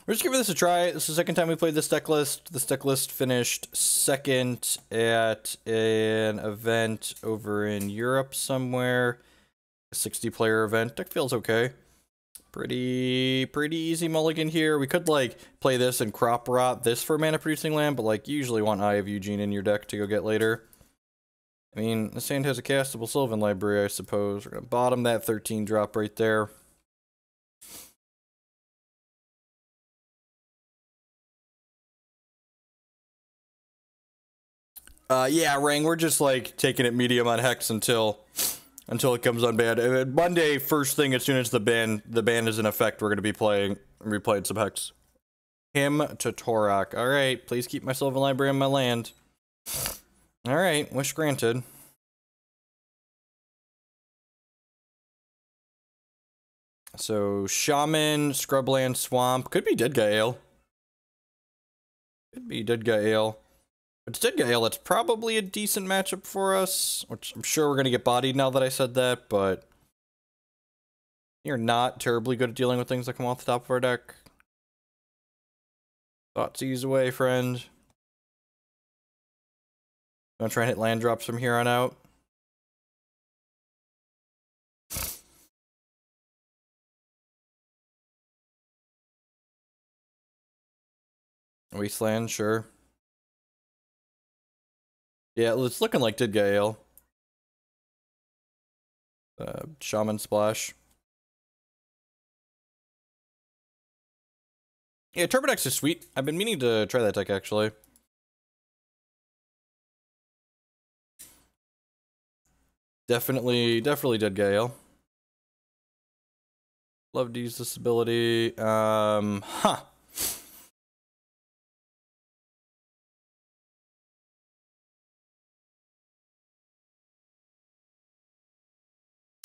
We're just giving this a try. This is the second time we played this deck list. This deck list finished second at an event over in Europe somewhere. A 60-player event. Deck feels okay. Pretty easy mulligan here. We could, like, play this and crop rot this for mana producing land, but, like, you usually want Eye of Ugin in your deck to go get later. I mean, this hand has a castable Sylvan Library, I suppose. We're gonna bottom that 13 drop right there. Yeah, Rang, we're just, like, taking it medium on Hex until it comes on ban. And Monday, first thing, as soon as the ban is in effect, we're gonna be replaying some Hex. Him to Torak. Alright, please keep my Sylvan Library on my land. Alright, wish granted. So, Shaman, Scrubland, Swamp. Could be Dead Guy Ale. Could be Dead Guy Ale. If it's Dead Guy Ale, it's probably a decent matchup for us. Which I'm sure we're going to get bodied now that I said that, but... You're not terribly good at dealing with things that come off the top of our deck. Thoughtseize away, friend. Gonna try and hit land drops from here on out. Wasteland, sure. Yeah, it's looking like Dead Guy Ale. Shaman Splash. Yeah, Turbodex is sweet. I've been meaning to try that deck, actually. Definitely Dead Guy Ale. Love to use this ability. Huh.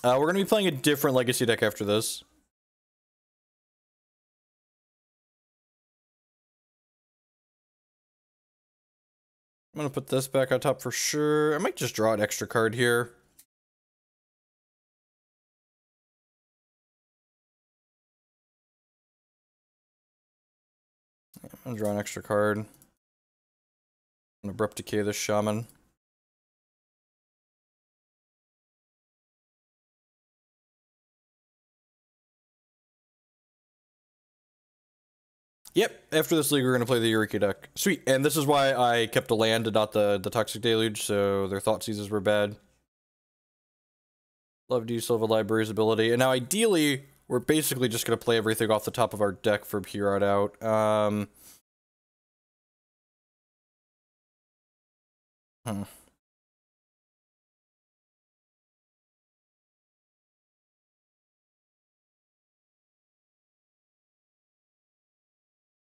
We're gonna be playing a different Legacy deck after this. I'm gonna put this back on top for sure. I might just draw an extra card here. I'm gonna draw an extra card. I'm gonna Abrupt Decay this Shaman. Yep, after this league we're gonna play the Eureka deck. Sweet, and this is why I kept a land and not the Toxic Deluge, so their Thoughtseizes were bad. Love to use Sylvan Library's ability, and now ideally, we're basically just gonna play everything off the top of our deck from here on out.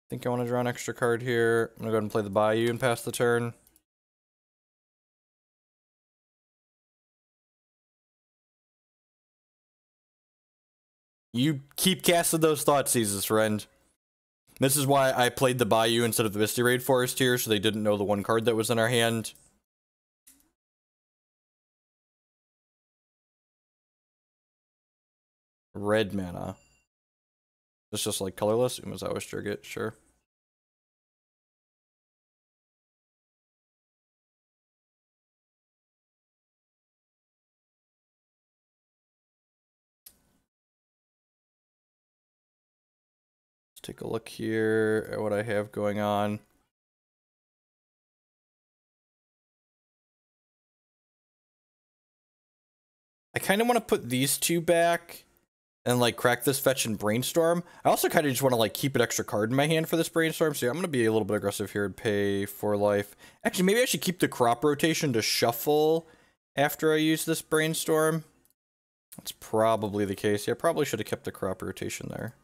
Think I want to draw an extra card here. I'm gonna go ahead and play the Bayou and pass the turn. You keep casting those Thoughtseizes, friend. This is why I played the Bayou instead of the Misty Rainforest here, so they didn't know the one card that was in our hand. Red mana. It's just like colorless. Umazawa Striget, sure. Let's take a look here at what I have going on. I kind of want to put these two back and, like, crack this fetch and Brainstorm. I also kind of just want to, like, keep an extra card in my hand for this Brainstorm, so yeah, I'm going to be a little bit aggressive here and pay 4 life. Actually, maybe I should keep the crop rotation to shuffle after I use this Brainstorm. That's probably the case. Yeah, I probably should have kept the crop rotation there.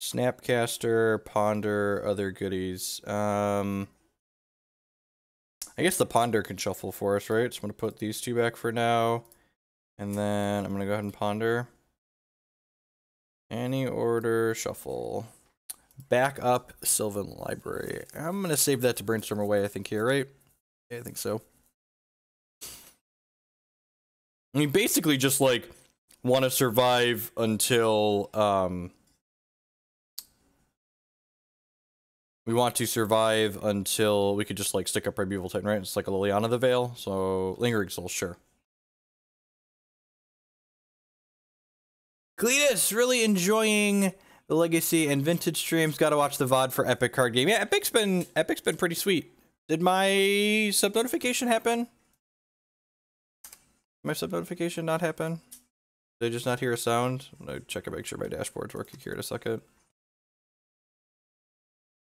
Snapcaster, Ponder, other goodies. I guess the Ponder can shuffle for us, right? So I'm going to put these two back for now. And then I'm going to go ahead and Ponder. Any order, shuffle. Back up Sylvan Library. I'm going to save that to Brainstorm away, I think, here, right? Yeah, I think so. I mean, basically just, like, want to survive until, We want to survive until we could just like stick up Primeval Titan, right? It's like a Liliana the Veil, so Lingering Soul, sure. Cletus, really enjoying the Legacy and Vintage streams. Gotta watch the VOD for Epic card game. Yeah, Epic's been pretty sweet. Did my sub notification happen? My sub notification not happen? Did I just not hear a sound? I'm gonna check and make sure my dashboard's working here in a second.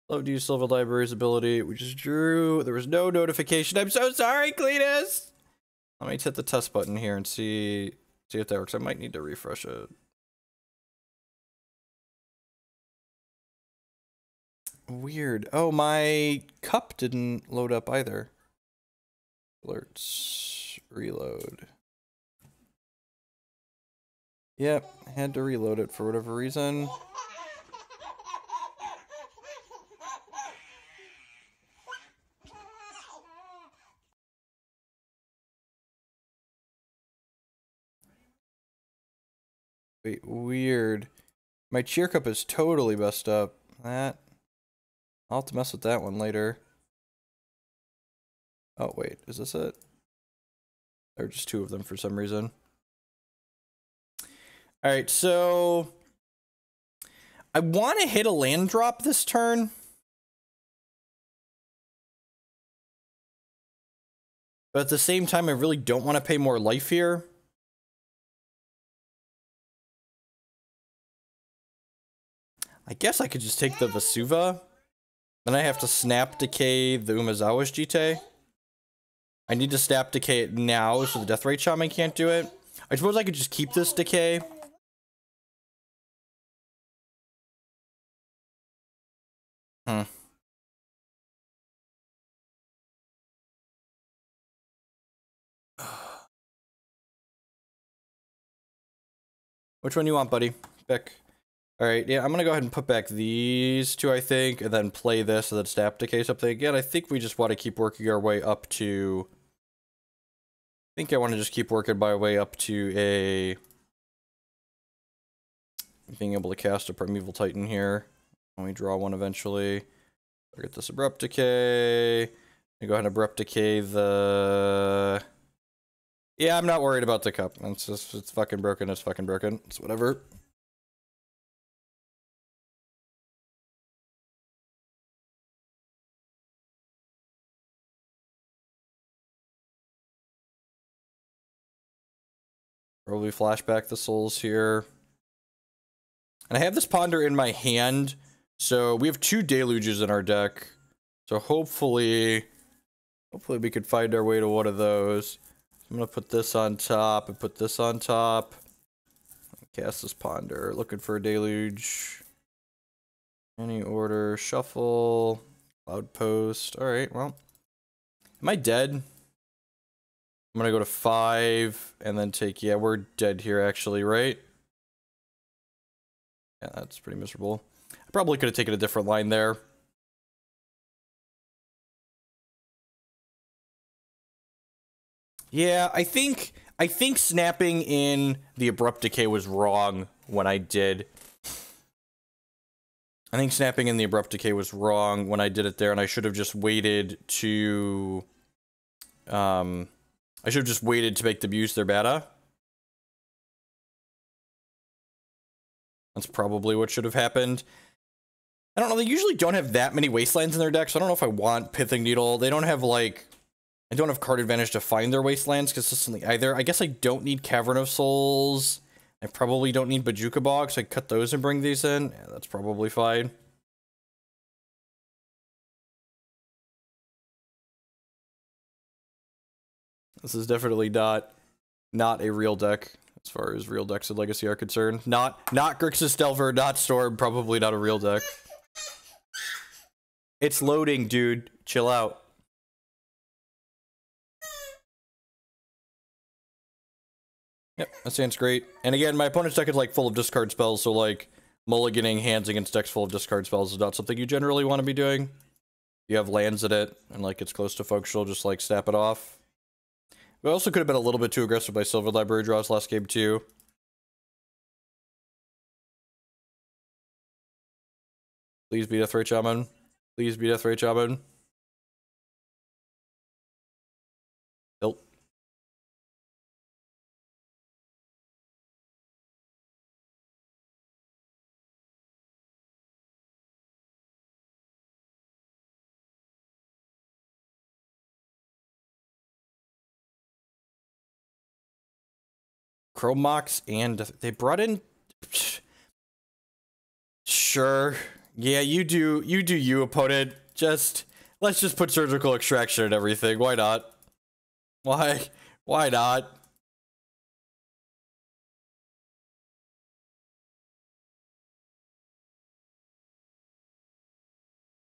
Love to use Silver Library's ability. We just drew. There was no notification. I'm so sorry, Cletus. Let me hit the test button here and see if that works. I might need to refresh it. Weird. Oh, my cup didn't load up either. Alerts. Reload. Yep, I had to reload it for whatever reason. Wait, weird. My cheer cup is totally messed up. I'll have to mess with that one later. Oh, wait, is this it? There are just two of them for some reason. Alright, so I want to hit a land drop this turn. But at the same time, I really don't want to pay more life here. I guess I could just take the Vesuva. Then I have to snap decay the Umezawa's Jite. I need to snap decay it now so the Deathrite Shaman can't do it. I suppose I could just keep this decay. Which one you want, buddy? Pick. Alright, yeah, I'm gonna go ahead and put back these two, I think, and then play this and then snap decay something again. I think we just want to keep working our way up to... I think I want to just keep working my way up to a... being able to cast a Primeval Titan here. When we draw one eventually. I'll get this Abrupt Decay. I go ahead and Abrupt Decay the... Yeah, I'm not worried about the cup. It's just, it's fucking broken, it's fucking broken. It's whatever. Probably flashback the souls here. And I have this Ponder in my hand, so we have two Deluges in our deck. So hopefully we could find our way to one of those. I'm gonna put this on top and put this on top. Cast this Ponder, looking for a Deluge. Any order, shuffle, Outpost. Alright, well. Am I dead? I'm gonna go to 5 and then take, yeah, we're dead here actually, right? Yeah, that's pretty miserable. I probably could have taken a different line there. Yeah, I think snapping in the Abrupt Decay was wrong when I did. I think snapping in the Abrupt Decay was wrong when I did it there, and I should have just waited to... I should have just waited to make them use their mana. That's probably what should have happened. I don't know, they usually don't have that many Wastelands in their deck, so I don't know if I want Pithing Needle. They don't have, like... I don't have card advantage to find their Wastelands consistently either. I guess I don't need Cavern of Souls. I probably don't need Bojuka Bog, so I cut those and bring these in. Yeah, that's probably fine. This is definitely not a real deck, as far as real decks in Legacy are concerned. Not Grixis Delver, not Storm, probably not a real deck. It's loading, dude. Chill out. Yep, that sounds great. And again, my opponent's deck is like full of discard spells, so like mulliganing hands against decks full of discard spells is not something you generally want to be doing. You have lands in it, and like it's close to functional, just like snap it off. We also could have been a little bit too aggressive by Silver Library draws last game too. Please be Deathrite Shaman. Please be Death Ray Shaman. Nope. Chromox and they brought in. Sure. Yeah, you do you, opponent. Let's just put surgical extraction and everything. Why not? Why not?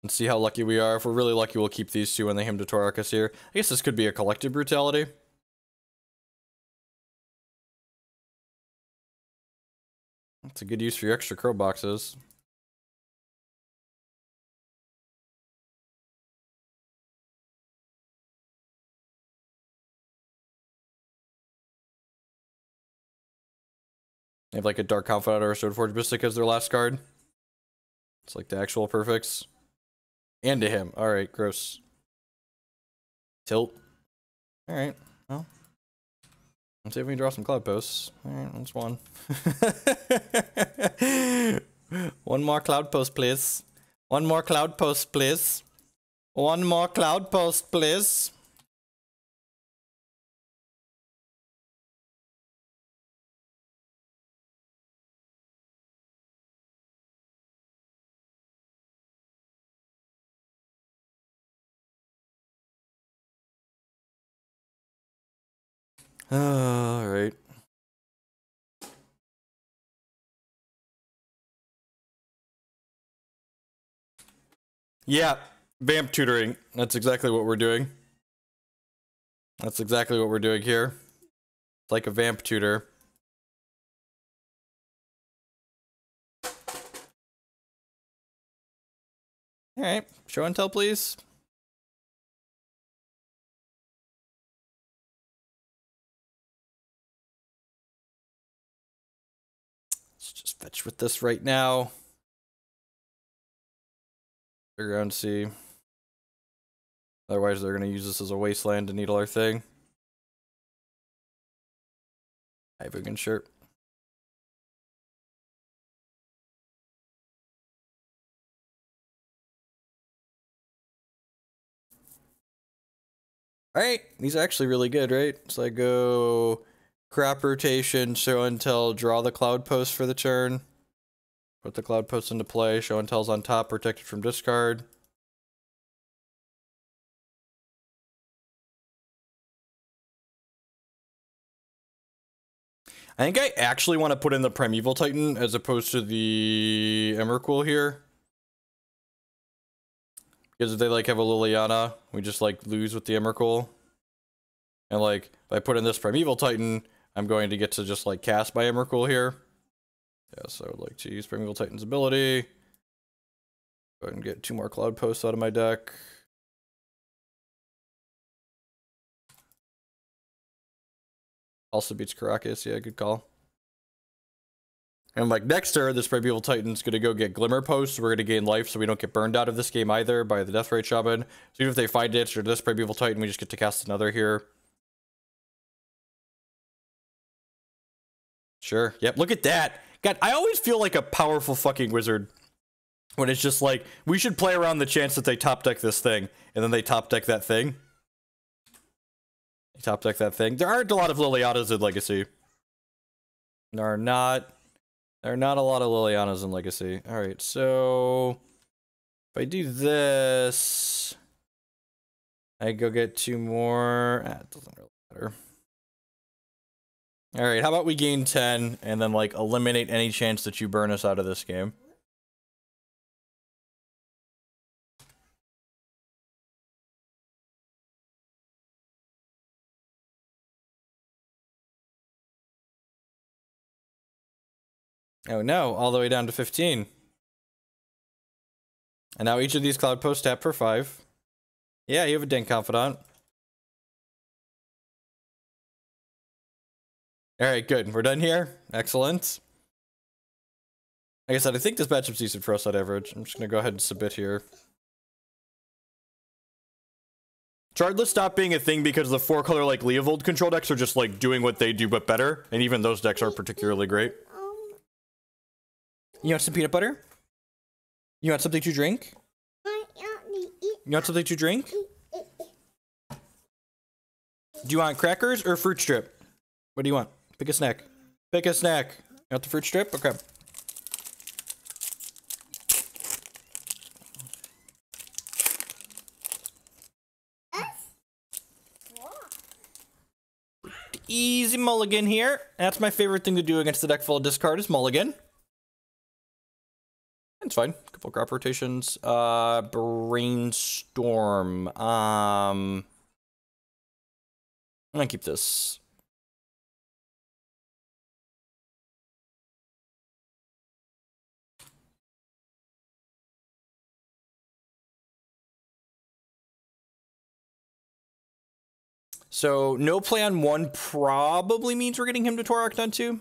And see how lucky we are. If we're really lucky, we'll keep these two when they him to Torarchus here. I guess this could be a collective brutality. That's a good use for your extra crow boxes. They have like a Dark Confidant or a Stoneforge Mystic as their last card. It's like the actual perfects. And to him. Alright, gross. Tilt. Alright, well. Let's see if we can draw some Cloud Posts. Alright, that's one. One more Cloud Post, please. One more Cloud Post, please. One more Cloud Post, please. Alright. Yeah, vamp tutoring. That's exactly what we're doing. That's exactly what we're doing here. It's like a vamp tutor. Alright, show and tell, please. Let's just fetch with this right now. Figure out and see. Otherwise, they're going to use this as a wasteland to needle our thing. I have a good shirt. Alright, these are actually really good, right? So I go crop rotation, show and tell, draw the Cloud Post for the turn. Put the Cloud Post into play, show and tell's on top, protected from discard. I think I actually want to put in the Primeval Titan as opposed to the Emrakul here. Because if they like have a Liliana, we just like lose with the Emrakul. And like, if I put in this Primeval Titan, I'm going to get to just like cast my Emrakul here. Yes, I would like to use Primeval Titan's ability. Go ahead and get 2 more Cloud Posts out of my deck. Also beats Caracas, yeah, good call. And like next turn, this Primeval Titan's gonna go get Glimmer Posts. We're gonna gain life so we don't get burned out of this game either by the Death Ray Shaman. So even if they find it or this Primeval Titan, we just get to cast another here. Sure. Yep, look at that. God, I always feel like a powerful fucking wizard when it's just like, we should play around the chance that they top deck this thing, and then they top deck that thing. They top deck that thing. There aren't a lot of Lilianas in Legacy. There are not a lot of Lilianas in Legacy. Alright, so if I do this, I go get 2 more. It doesn't really matter. Alright, how about we gain 10 and then like eliminate any chance that you burn us out of this game? Oh no, all the way down to 15. And now each of these Cloud Posts tap for 5. Yeah, you have a Dank Confidant. Alright, good. We're done here. Excellent. Like I said, I think this matchup's decent for us at average. I'm just gonna go ahead and submit here. Chardless stopped being a thing because the 4-color like Leovold control decks are just like doing what they do but better, and even those decks are particularly great. You want some peanut butter? You want something to drink? You want something to drink? Do you want crackers or fruit strip? What do you want? Pick a snack. Pick a snack. You want the fruit strip? Okay. Easy mulligan here. That's my favorite thing to do against the deck full of discard is mulligan. It's fine. Couple crop rotations. Brainstorm. I'm gonna keep this. So no play on 1 probably means we're getting him to Torok done too.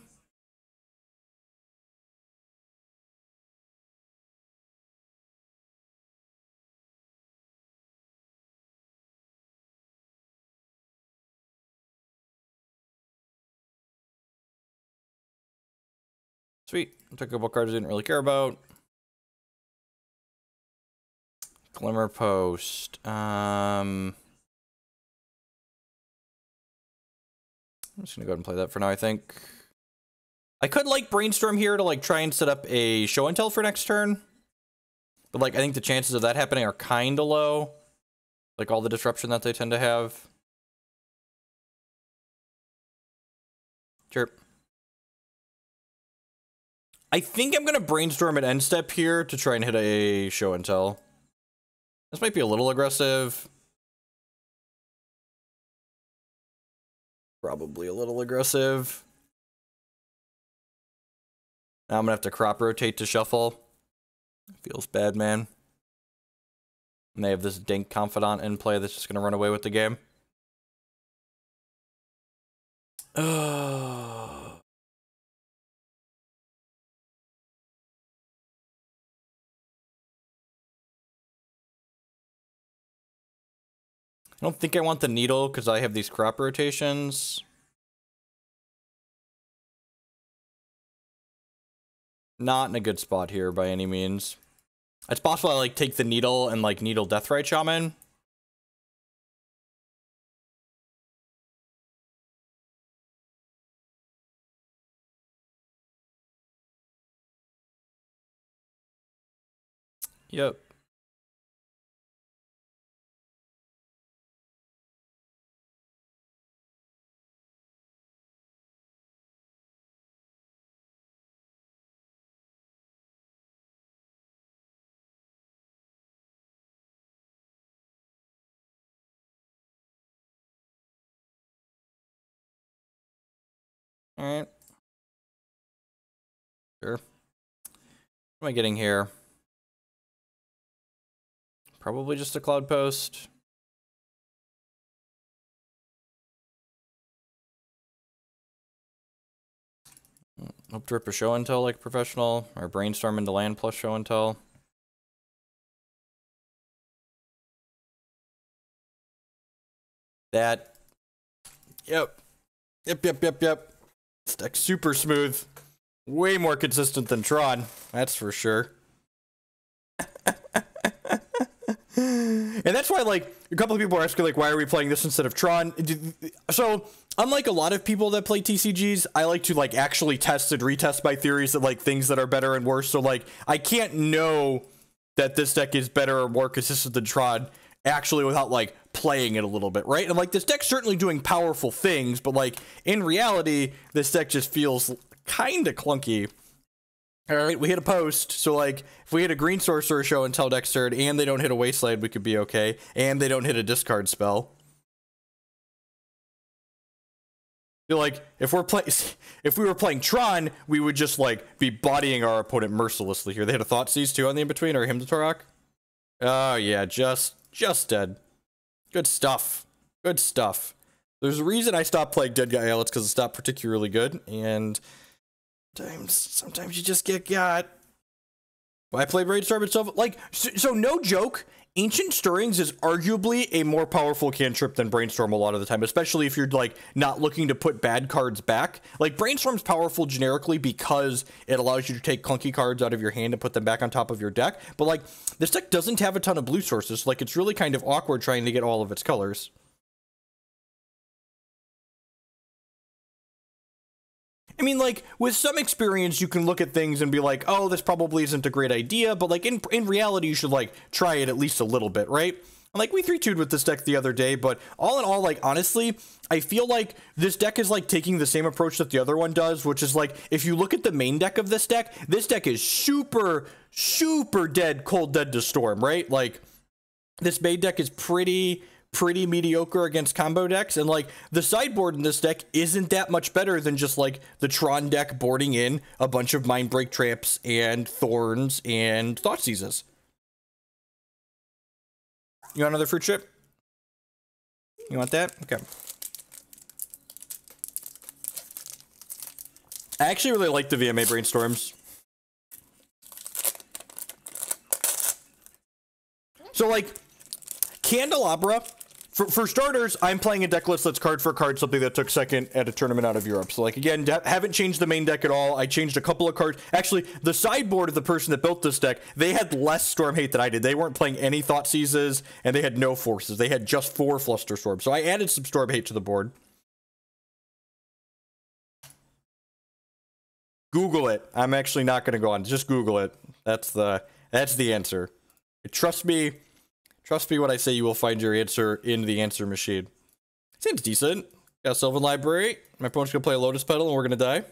Sweet. Took a couple cards I didn't really care about. Glimmer Post. I'm just gonna go ahead and play that for now, I think. I could like Brainstorm here to like try and set up a show and tell for next turn. But like I think the chances of that happening are kinda low. Like all the disruption that they tend to have. Sure. I think I'm gonna Brainstorm at end step here to try and hit a show and tell. This might be a little aggressive. Probably a little aggressive. Now I'm gonna have to crop rotate to shuffle. Feels bad, man. And they have this dink confidant in play that's just gonna run away with the game. I don't think I want the needle because I have these crop rotations. Not in a good spot here by any means. It's possible I like take the needle and like needle Deathrite Shaman. Yep. All right. Sure. What am I getting here? Probably just a Cloud Post. Hope to rip a show and tell like professional, or Brainstorm into land plus show and tell. That. Yep. Yep. This deck's super smooth. Way more consistent than Tron, that's for sure. And that's why, like, a couple of people are asking, like, why are we playing this instead of Tron? So, unlike a lot of people that play TCGs, I like to, like, actually test and retest my theories of, like, things that are better and worse. So, like, I can't know that this deck is better or more consistent than Tron actually without, like, playing it a little bit, right? And, like, this deck's certainly doing powerful things, but, like, in reality, this deck just feels kind of clunky. All right, we hit a post, so like if we hit a green sorcerer show and tell next turn, and they don't hit a wasteland, we could be okay, and they don't hit a discard spell. Feel like if we were playing Tron, we would just like be bodying our opponent mercilessly here. They had a Thoughtseize too on the in between, or him to Torok. Oh yeah, just dead. Good stuff. Good stuff. There's a reason I stopped playing Dead Guy Alex because it's not particularly good, and sometimes you just get got. Why play Brainstorm itself? Like, so no joke. Ancient Stirrings is arguably a more powerful cantrip than Brainstorm a lot of the time, especially if you're like not looking to put bad cards back. Like Brainstorm's powerful generically because it allows you to take clunky cards out of your hand and put them back on top of your deck. But like this deck doesn't have a ton of blue sources, like it's really kind of awkward trying to get all of its colors. I mean, like, with some experience, you can look at things and be like, oh, this probably isn't a great idea, but, like, in reality, you should, like, try it at least a little bit, right? And, like, we 3-2'd with this deck the other day, but all in all, like, honestly, I feel like this deck is, like, taking the same approach that the other one does, which is, like, if you look at the main deck of this deck is super, super cold dead to Storm, right? Like, this main deck is pretty mediocre against combo decks, and like the sideboard in this deck isn't that much better than just like the Tron deck boarding in a bunch of Mindbreak Traps and Thorns and Thoughtseizes. You want another fruit chip? You want that? Okay. I actually really like the VMA Brainstorms. So like Candelabra, for starters, I'm playing a deck list that's card for card, something that took second at a tournament out of Europe. So, like, again, haven't changed the main deck at all. I changed a couple of cards. Actually, the sideboard of the person that built this deck, they had less Storm Hate than I did. They weren't playing any Thoughtseizes, and they had no Forces. They had just 4 Flusterstorm. So I added some Storm Hate to the board. Google it. I'm actually not going to go on. Just Google it. That's the answer. Trust me. Trust me when I say you will find your answer in the answer machine. Seems decent. Got Sylvan Library. My opponent's gonna play a Lotus Petal and we're gonna die.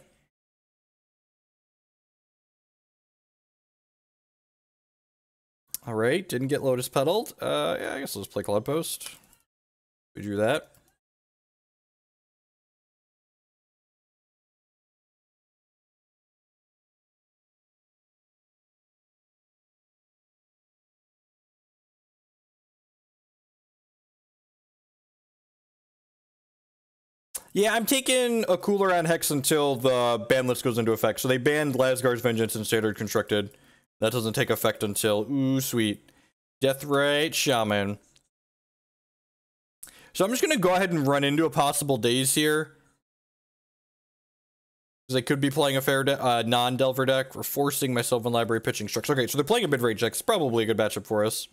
Alright, didn't get Lotus Petaled. Yeah, I guess let's play Cloud Post. We drew that. Yeah, I'm taking a cooler on Hex until the ban list goes into effect. So they banned Lasgar's Vengeance in Standard Constructed. That doesn't take effect until, ooh, sweet, Deathrite Shaman. So I'm just going to go ahead and run into a possible daze here. Because they could be playing a fair non-Delver deck. Or forcing my Sylvan Library pitching structure. Okay, so they're playing a mid-range deck. It's probably a good matchup for us.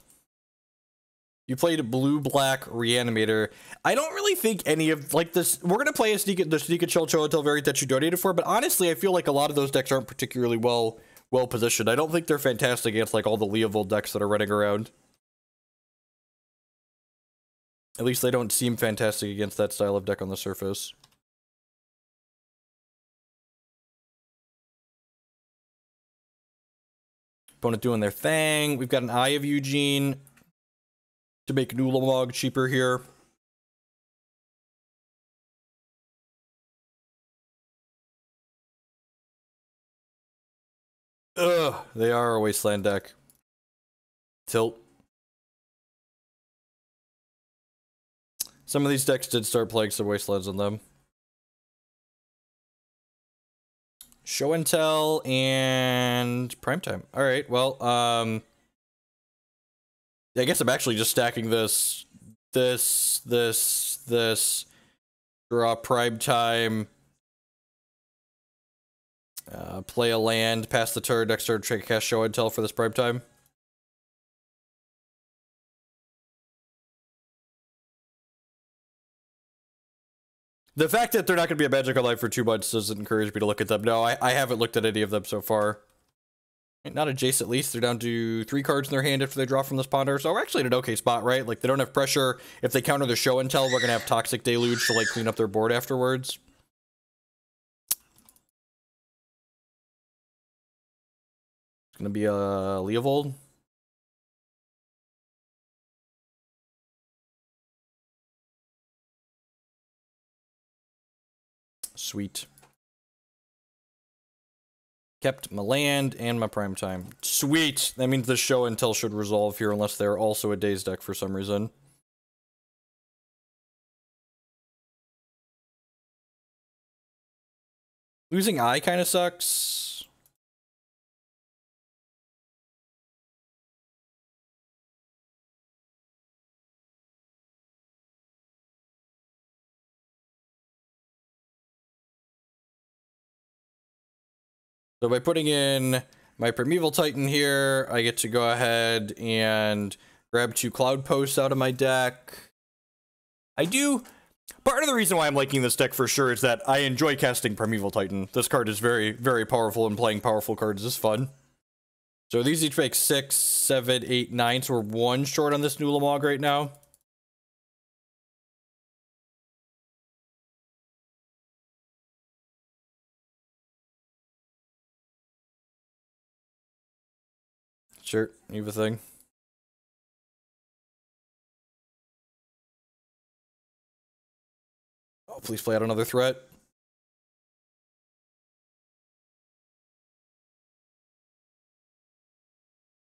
You played blue-black Reanimator. I don't really think any of, like, this... We're going to play the Sneak and Chill Cho'Gatal variant that you donated for, but honestly, I feel like a lot of those decks aren't particularly well-positioned. I don't think they're fantastic against, like, all the Leovold decks that are running around. At least they don't seem fantastic against that style of deck on the surface. Opponent doing their thing. We've got an Eye of Ugin to make Nulamog cheaper here. Ugh, they are a Wasteland deck. Tilt. Some of these decks did start playing some Wastelands on them. Show and Tell and Primetime. Alright, well, I guess I'm actually just stacking this, draw Primetime, play a land, pass the turn, next turn, cast Show and Tell for this Primetime. The fact that they're not going to be a Magic Alive for 2 months doesn't encourage me to look at them. No, I haven't looked at any of them so far. Not a Jace at least. They're down to 3 cards in their hand after they draw from this ponder. So we're actually in an okay spot, right? Like, they don't have pressure. If they counter their Show and Tell, we're going to have Toxic Deluge to, like, clean up their board afterwards. It's going to be a Leovold. Sweet. Kept my land and my Primetime. Sweet! That means the Show and Tell should resolve here unless they're also a Daze deck for some reason. Losing Eye kind of sucks. So by putting in my Primeval Titan here, I get to go ahead and grab 2 Cloud Posts out of my deck. Part of the reason why I'm liking this deck for sure is that I enjoy casting Primeval Titan. This card is very, very powerful, and playing powerful cards is fun. So these each make 6, 7, 8, 9, so we're 1 short on this new Ulamog right now. Sure, you have a thing. Oh, please play out another threat.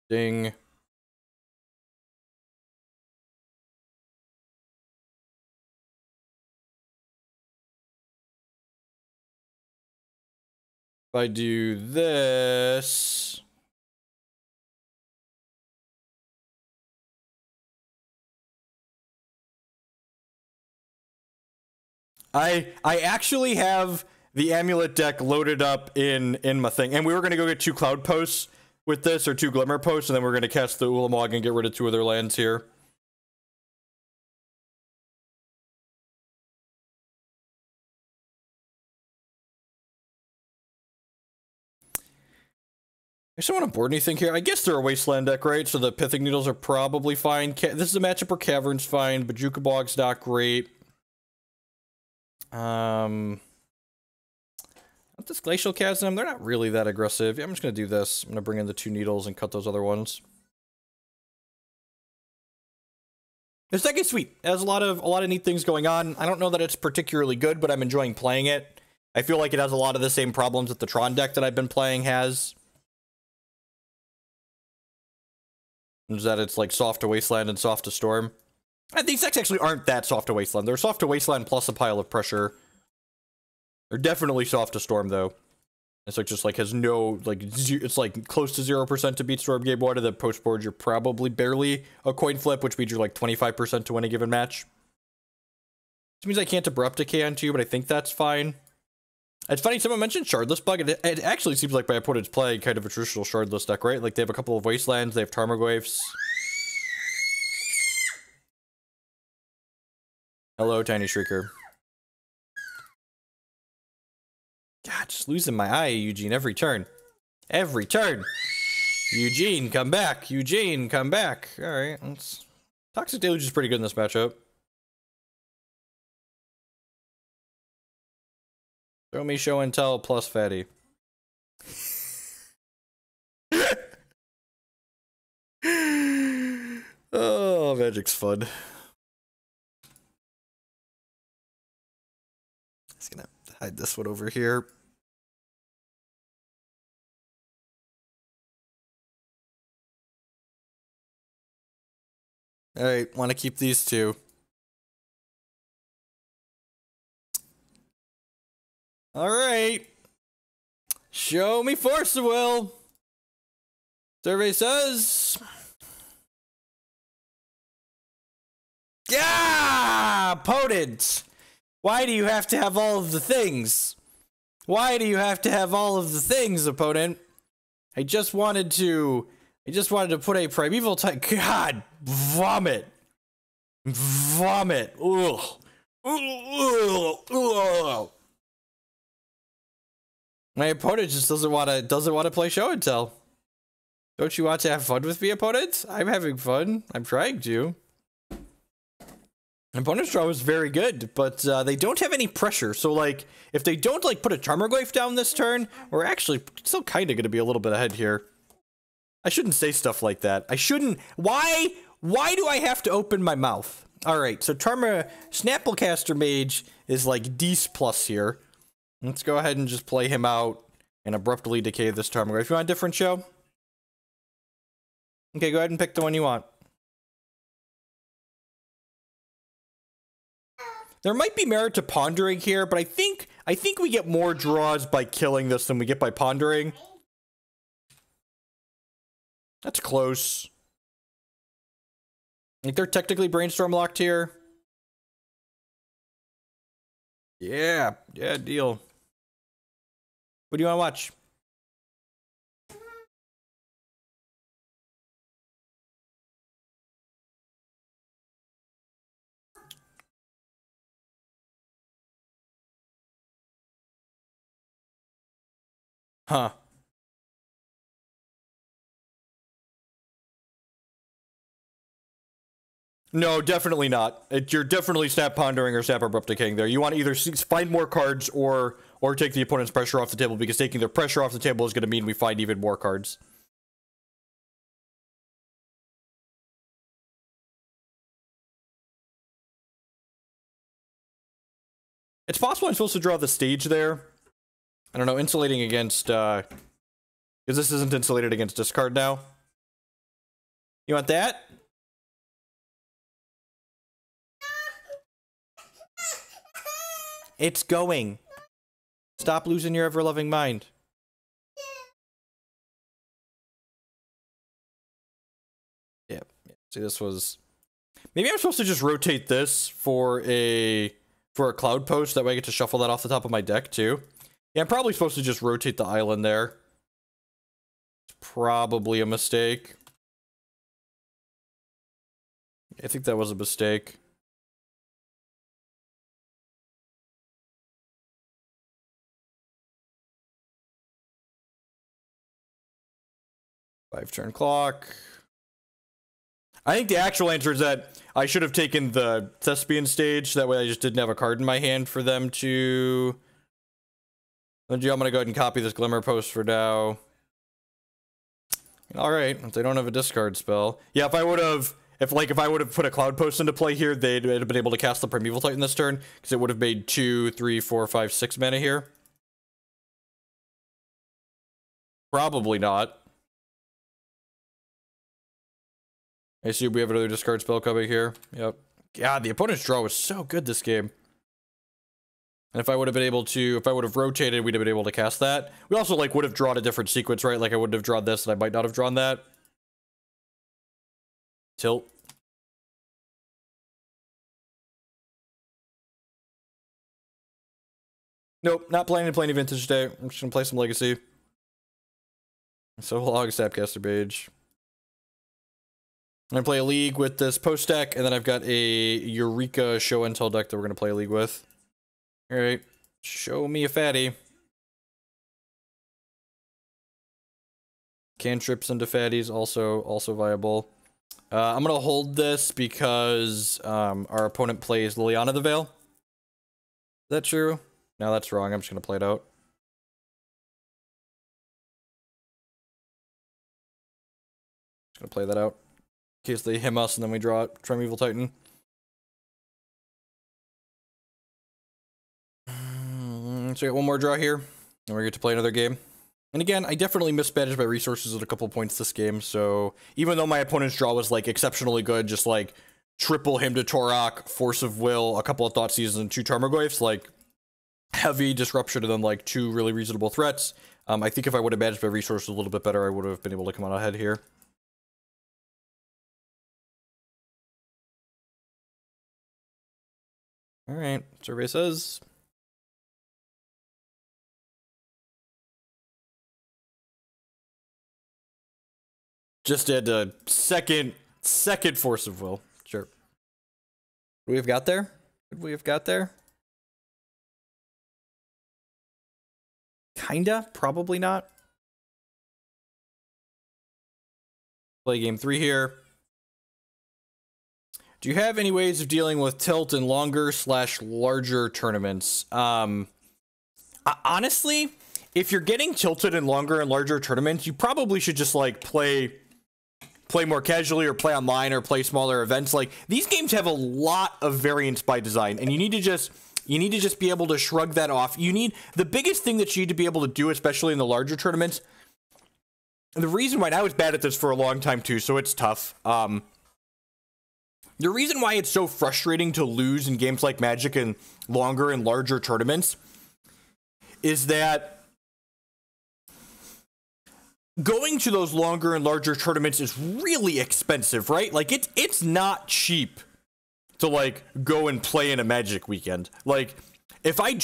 Ding. If I do this... I actually have the Amulet deck loaded up in my thing. And we were going to go get 2 Cloud Posts with this, or 2 Glimmer Posts, and then we're going to cast the Ulamog and get rid of 2 of their lands here. I just don't want to board anything here. I guess they're a Wasteland deck, right? So the Pithing Needles are probably fine. This is a matchup where Cavern's fine, but Bajuka Bog's not great. This Glacial Chasm, they're not really that aggressive. Yeah, I'm just going to do this. I'm going to bring in the 2 Needles and cut those other ones. This deck is sweet. It has a lot of neat things going on. I don't know that it's particularly good, but I'm enjoying playing it. I feel like it has a lot of the same problems that the Tron deck that I've been playing has. Is that it's like soft to Wasteland and soft to Storm. These decks actually aren't that soft to Wasteland. They're soft to Wasteland plus a pile of pressure. They're definitely soft to Storm, though. It's like just like has no, like, it's like close to 0% to beat Storm game 1, and then post board you're probably barely a coin flip, which means you're like 25% to win a given match. This means I can't Abrupt Decay onto you, but I think that's fine. It's funny, someone mentioned Shardless Bug, and it actually seems like my opponent's playing kind of a traditional Shardless deck, right? Like, they have a couple of Wastelands, they have Tarmogoyfs. Hello, Tiny Shrieker. God, just losing my eye, Eugene, every turn. Every turn! Eugene, come back! Eugene, come back! Alright, let's... Toxic Deluge is pretty good in this matchup. Show me show and tell plus fatty. Oh, Magic's fun. Just gonna hide this one over here. Alright, want to keep these 2. Alright. Show me Force of Will. Survey says... Yeah! Potent! Why do you have to have all of the things? Why do you have to have all of the things, opponent? I just wanted to put a Primeval Titan. God, vomit. Vomit. Ugh. Ugh. Ugh. My opponent just doesn't want to play show and tell. Don't you want to have fun with me, opponent? I'm having fun. I'm trying to. Opponent's draw is very good, but they don't have any pressure. So, like, if they don't, like, put a Tarmogoyf down this turn, we're actually still kind of going to be a little bit ahead here. I shouldn't say stuff like that. I shouldn't. Why do I have to open my mouth? All right, so Snapplecaster Mage is, like, Dece plus here. Let's go ahead and just play him out and abruptly decay this Tarmogoyf. If you want a different show? Okay, go ahead and pick the one you want. There might be merit to pondering here, but I think we get more draws by killing this than we get by pondering. That's close. Like, they're technically Brainstorm locked here. Yeah, deal. What do you want to watch? Huh. No, definitely not. You're definitely snap pondering or snap abrupt decaying there. You want to either find more cards or take the opponent's pressure off the table, because taking their pressure off the table is going to mean we find even more cards. It's possible I'm supposed to draw the stage there. I don't know, insulating against, because this isn't insulated against discard now. You want that? It's going. Stop losing your ever-loving mind. Yeah. See, this was... Maybe I'm supposed to just rotate this for a cloud post. That way I get to shuffle that off the top of my deck, too. Yeah, I'm probably supposed to just rotate the island there. It's probably a mistake. I think that was a mistake. Five-turn clock. I think the actual answer is that I should have taken the Thespian stage. That way I just didn't have a card in my hand for them to... I'm going to go ahead and copy this Glimmer post for now. Alright, if they don't have a discard spell. Yeah, if I would have put a Cloud Post into play here, they'd have been able to cast the Primeval Titan this turn, because it would have made 2, 3, 4, 5, 6 mana here. Probably not. I assume we have another discard spell coming here. Yep. God, the opponent's draw was so good this game. And if I would have been able to, if I would have rotated, we'd have been able to cast that. We also, like, would have drawn a different sequence, right? Like, I wouldn't have drawn this, and I might not have drawn that. Tilt. Nope, not playing any Vintage today. I'm just gonna play some Legacy. So long, Sapcaster Page. I'm gonna play a League with this post deck, and then I've got a Eureka Show and Tell deck that we're gonna play a League with. Alright, show me a fatty. Cantrips into fatties, also viable. I'm gonna hold this because our opponent plays Liliana the Veil. Is that true? No, that's wrong. I'm just gonna play it out. Just gonna play that out. In case they him us and then we draw it. Primeval Titan. So we got one more draw here, and we get to play another game. And again, I definitely mismanaged my resources at a couple points this game, so even though my opponent's draw was, like, exceptionally good, just, like, triple Hymn to Torok, Force of Will, a couple of Thought Seasons, and 2 Tarmogoyfs, like, heavy disruption, and then, like, 2 really reasonable threats. I think if I would have managed my resources a little bit better, I would have been able to come out ahead here. Alright, survey says... Just did a second Force of Will. Sure. What we have got there? What we have got there? Kinda? Probably not. Play game 3 here. Do you have any ways of dealing with tilt in longer/larger tournaments? Honestly, if you're getting tilted in longer and larger tournaments, you probably should just, like, play more casually, or play online, or play smaller events. Like, these games have a lot of variance by design, and you need to just be able to shrug that off. The biggest thing that you need to be able to do, especially in the larger tournaments, the reason why, and I was bad at this for a long time too, so it's tough. The reason why it's so frustrating to lose in games like Magic and longer and larger tournaments is that going to those longer and larger tournaments is really expensive, right? Like, it's not cheap to, like, go and play in a Magic weekend. Like, if I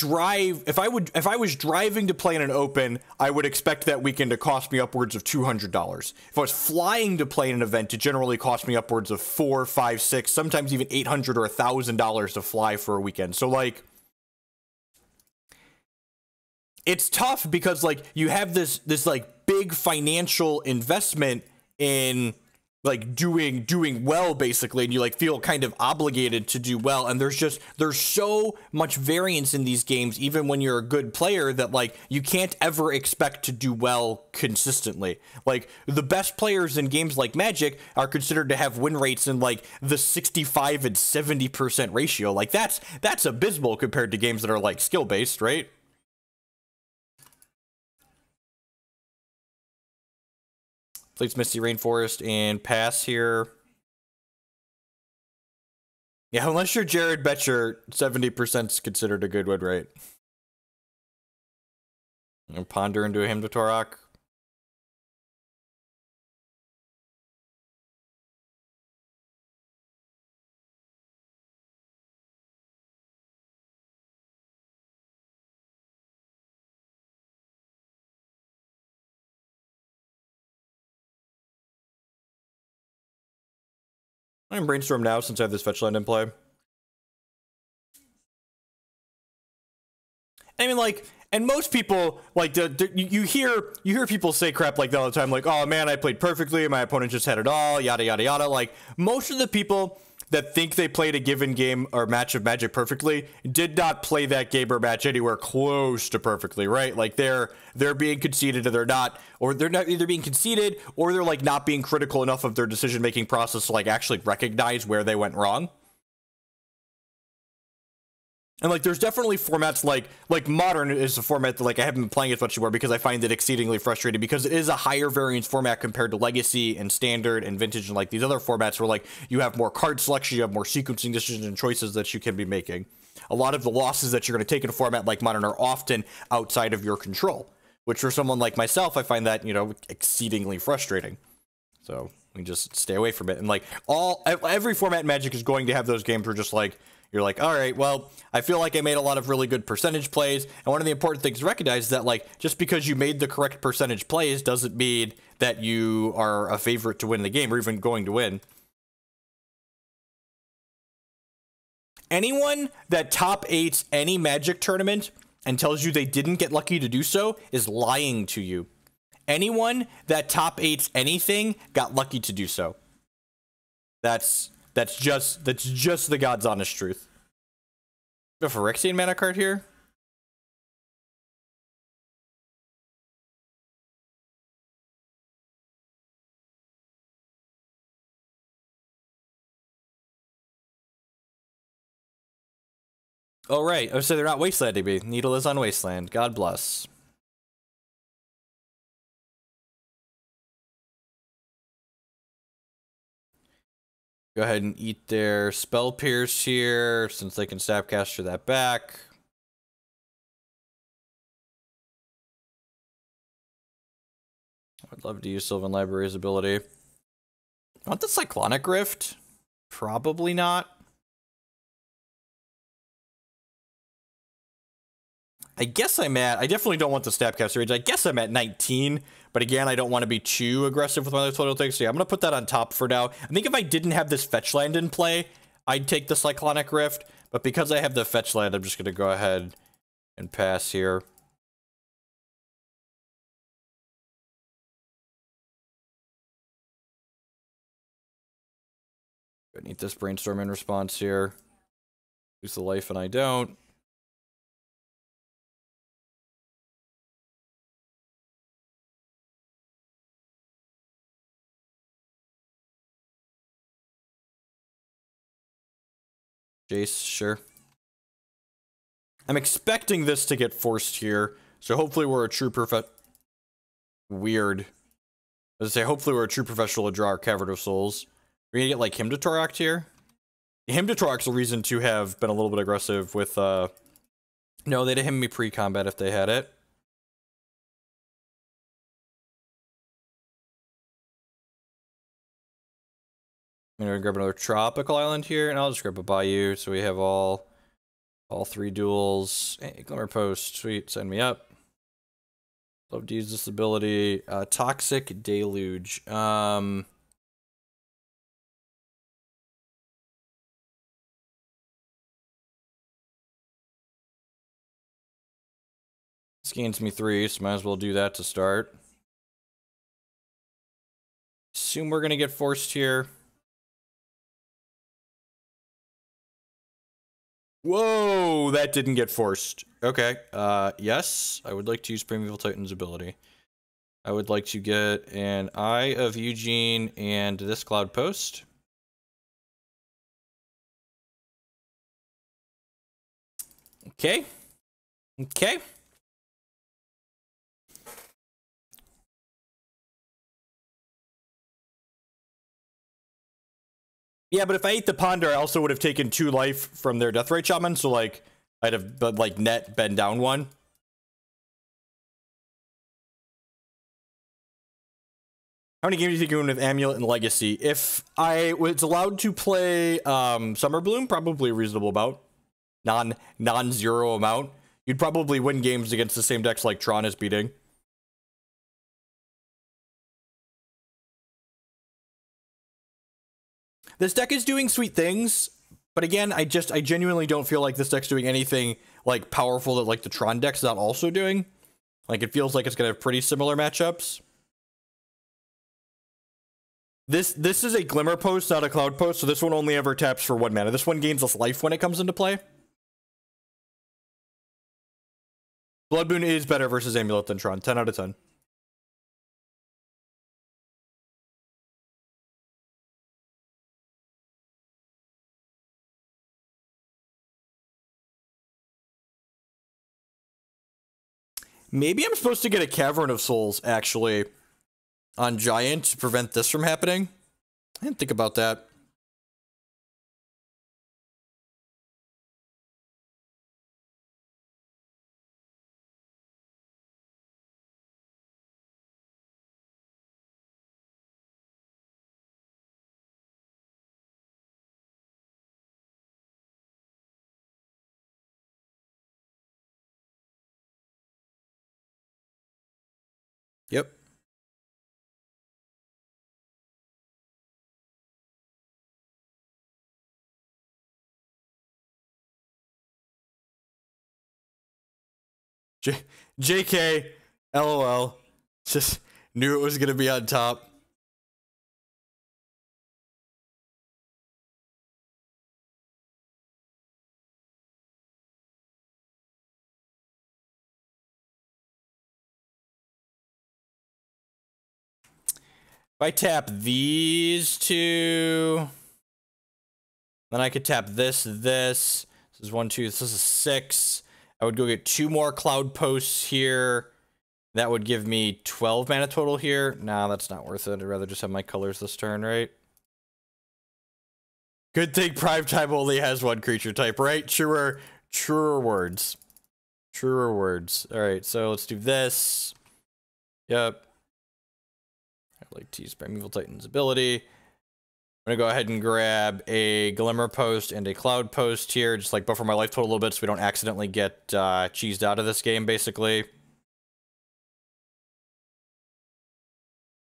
was driving to play in an Open, I would expect that weekend to cost me upwards of $200. If I was flying to play in an event, it generally cost me upwards of $400, $500, $600, sometimes even $800 or $1,000 to fly for a weekend. So, like, it's tough because like you have this like big financial investment in like doing well basically, and you like feel kind of obligated to do well, and there's so much variance in these games even when you're a good player that like you can't ever expect to do well consistently. Like the best players in games like Magic are considered to have win rates in like the 65 and 70% ratio. Like that's abysmal compared to games that are like skill based, right? Plays Misty Rainforest and pass here. Yeah, unless you're Jared Betcher, 70% is considered a good win rate. And ponder into a Hymn to Torok. I'm Brainstorm now since I have this fetch land in play. I mean, like, and most people, like, you hear people say crap like that all the time, like, oh man, I played perfectly, my opponent just had it all, yada, yada, yada. Like, most of the people that think they played a given game or match of Magic perfectly did not play that game or match anywhere close to perfectly, right? Like, they're being conceited, or they're not either being conceited, or they're, like, not being critical enough of their decision-making process to, like, actually recognize where they went wrong. And like, there's definitely formats like Modern is a format that like I haven't been playing as much anymore because I find it exceedingly frustrating because it is a higher variance format compared to Legacy and Standard and Vintage and like these other formats where like you have more card selection, you have more sequencing decisions and choices that you can be making. A lot of the losses that you're going to take in a format like Modern are often outside of your control, which for someone like myself, I find that, you know, exceedingly frustrating. So we just stay away from it. And like every format in Magic is going to have those games where just like, you're like, all right, well, I feel like I made a lot of really good percentage plays. And one of the important things to recognize is that, like, just because you made the correct percentage plays doesn't mean that you are a favorite to win the game or even going to win. Anyone that top 8s any Magic tournament and tells you they didn't get lucky to do so is lying to you. Anyone that top 8s anything got lucky to do so. That's just the God's honest truth. We have a Phyrexian mana card here. Oh, right. Oh, so they're not Wastelanding me. Needle is on Wasteland. God bless. Go ahead and eat their Spell Pierce here, since they can Snapcaster that back. I'd love to use Sylvan Library's ability. I want the Cyclonic Rift? Probably not. I guess I'm at... I definitely don't want the Snapcaster range. I guess I'm at 19, but again, I don't want to be too aggressive with my total takes. So yeah, I'm going to put that on top for now. I think if I didn't have this fetch land in play, I'd take the Cyclonic Rift, but because I have the fetch land, I'm just going to go ahead and pass here. I need this Brainstorm in response here. Lose the life and I don't. Jace, sure. I'm expecting this to get forced here, so hopefully we're a true Weird. As I say, hopefully we're a true professional to draw our Cavern of Souls. We're gonna get like Hymn to Torok here. Hymn to Torok's a reason to have been a little bit aggressive with no, they'd have him me pre-combat if they had it. I'm gonna grab another tropical island here, and I'll just grab a Bayou, so we have all 3 duels. Hey, Glimmer Post, sweet, send me up. Love to use this ability. Toxic Deluge. This gains me 3, so might as well do that to start. Assume we're gonna get forced here. Whoa, that didn't get forced. Okay, yes, I would like to use Primeval Titan's ability. I would like to get an Eye of Ugin and this Cloud Post. Okay. Okay. Yeah, but if I ate the Ponder, I also would have taken 2 life from their Deathrite Shaman, so, like, I'd have, like, net been down 1. How many games do you think you win with Amulet and Legacy? If I was allowed to play Summer Bloom, probably a reasonable amount. Non-zero amount. You'd probably win games against the same decks like Tron is beating. This deck is doing sweet things, but again, I genuinely don't feel like this deck's doing anything, like, powerful that, like, the Tron deck's not also doing. Like, it feels like it's gonna have pretty similar matchups. This is a Glimmer Post, not a Cloud Post, so this one only ever taps for 1 mana. This one gains less life when it comes into play. Blood Boon is better versus Amulet than Tron. 10 out of 10. Maybe I'm supposed to get a Cavern of Souls, actually, on Giant to prevent this from happening. I didn't think about that. Yep. JK, LOL. Just knew it was gonna be on top. If I tap these 2, then I could tap this. This is 1, 2. This is 6. I would go get 2 more Cloud Posts here. That would give me 12 mana total here. Nah, that's not worth it. I'd rather just have my colors this turn, right? Good thing Prime Time only has 1 creature type, right? Truer words. Truer words. All right, so let's do this. Yep. I'd like to use Primeval Titan's ability. I'm gonna go ahead and grab a Glimmer Post and a Cloud Post here, just like buffer my life total a little bit so we don't accidentally get cheesed out of this game, basically. I'm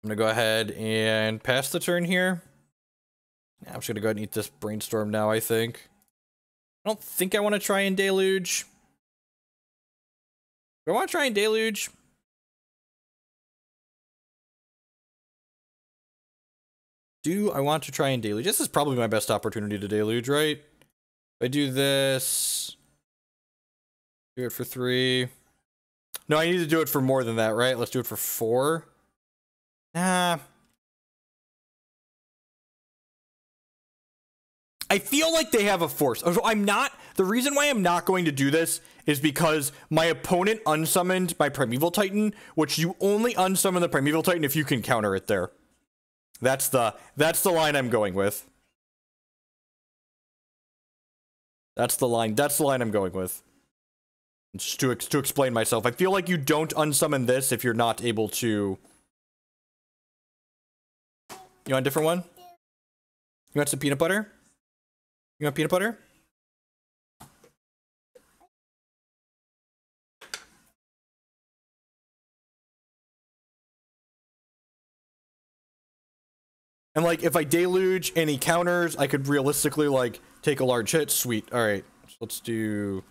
gonna go ahead and pass the turn here. Yeah, I'm just gonna go ahead and eat this Brainstorm now, I think. I don't think I want to try and Deluge. Do I want to try and Deluge? Do I want to try and Deluge? This is probably my best opportunity to Deluge, right? If I do this, do it for 3. No, I need to do it for more than that, right? Let's do it for 4. Nah. I feel like they have a force. So I'm not, the reason why I'm not going to do this is because my opponent unsummoned my Primeval Titan, which you only unsummon the Primeval Titan if you can counter it there. That's the line I'm going with. That's the line I'm going with. Just to explain myself. I feel like you don't unsummon this if you're not able to. You want a different one? You want some peanut butter? You want peanut butter? And like, if I Deluge and he counters, I could realistically like take a large hit. Sweet. All right, so let's do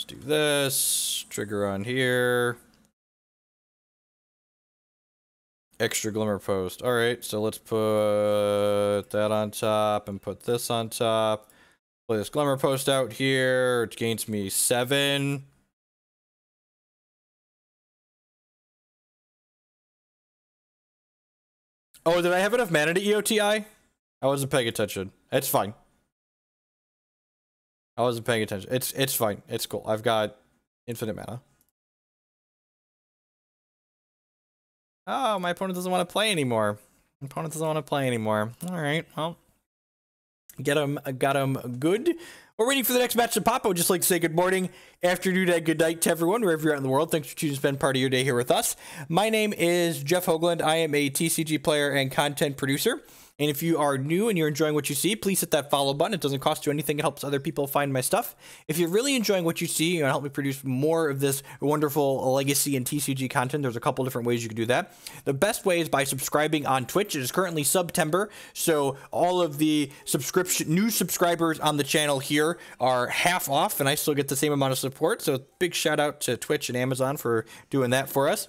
Let's do this. Trigger on here. Extra Glimmer Post. Alright, so let's put that on top and put this on top. Play this Glimmer Post out here. It gains me 7. Oh, did I have enough mana to EOTI? I wasn't paying attention. It's fine. I wasn't paying attention. It's fine. It's cool. I've got infinite mana. Oh, my opponent doesn't want to play anymore. My opponent doesn't want to play anymore. All right, well, got him good. We're waiting for the next match to pop. I would just like to say good morning, afternoon, and good night to everyone, wherever you're at in the world. Thanks for choosing to spend part of your day here with us. My name is Jeff Hoagland. I am a TCG player and content producer. And if you are new and you're enjoying what you see, please hit that follow button. It doesn't cost you anything. It helps other people find my stuff. If you're really enjoying what you see, you want to help me produce more of this wonderful legacy and TCG content, there's a couple different ways you can do that. The best way is by subscribing on Twitch. It is currently September, so all of the new subscribers on the channel here are half off, and I still get the same amount of support. So big shout out to Twitch and Amazon for doing that for us.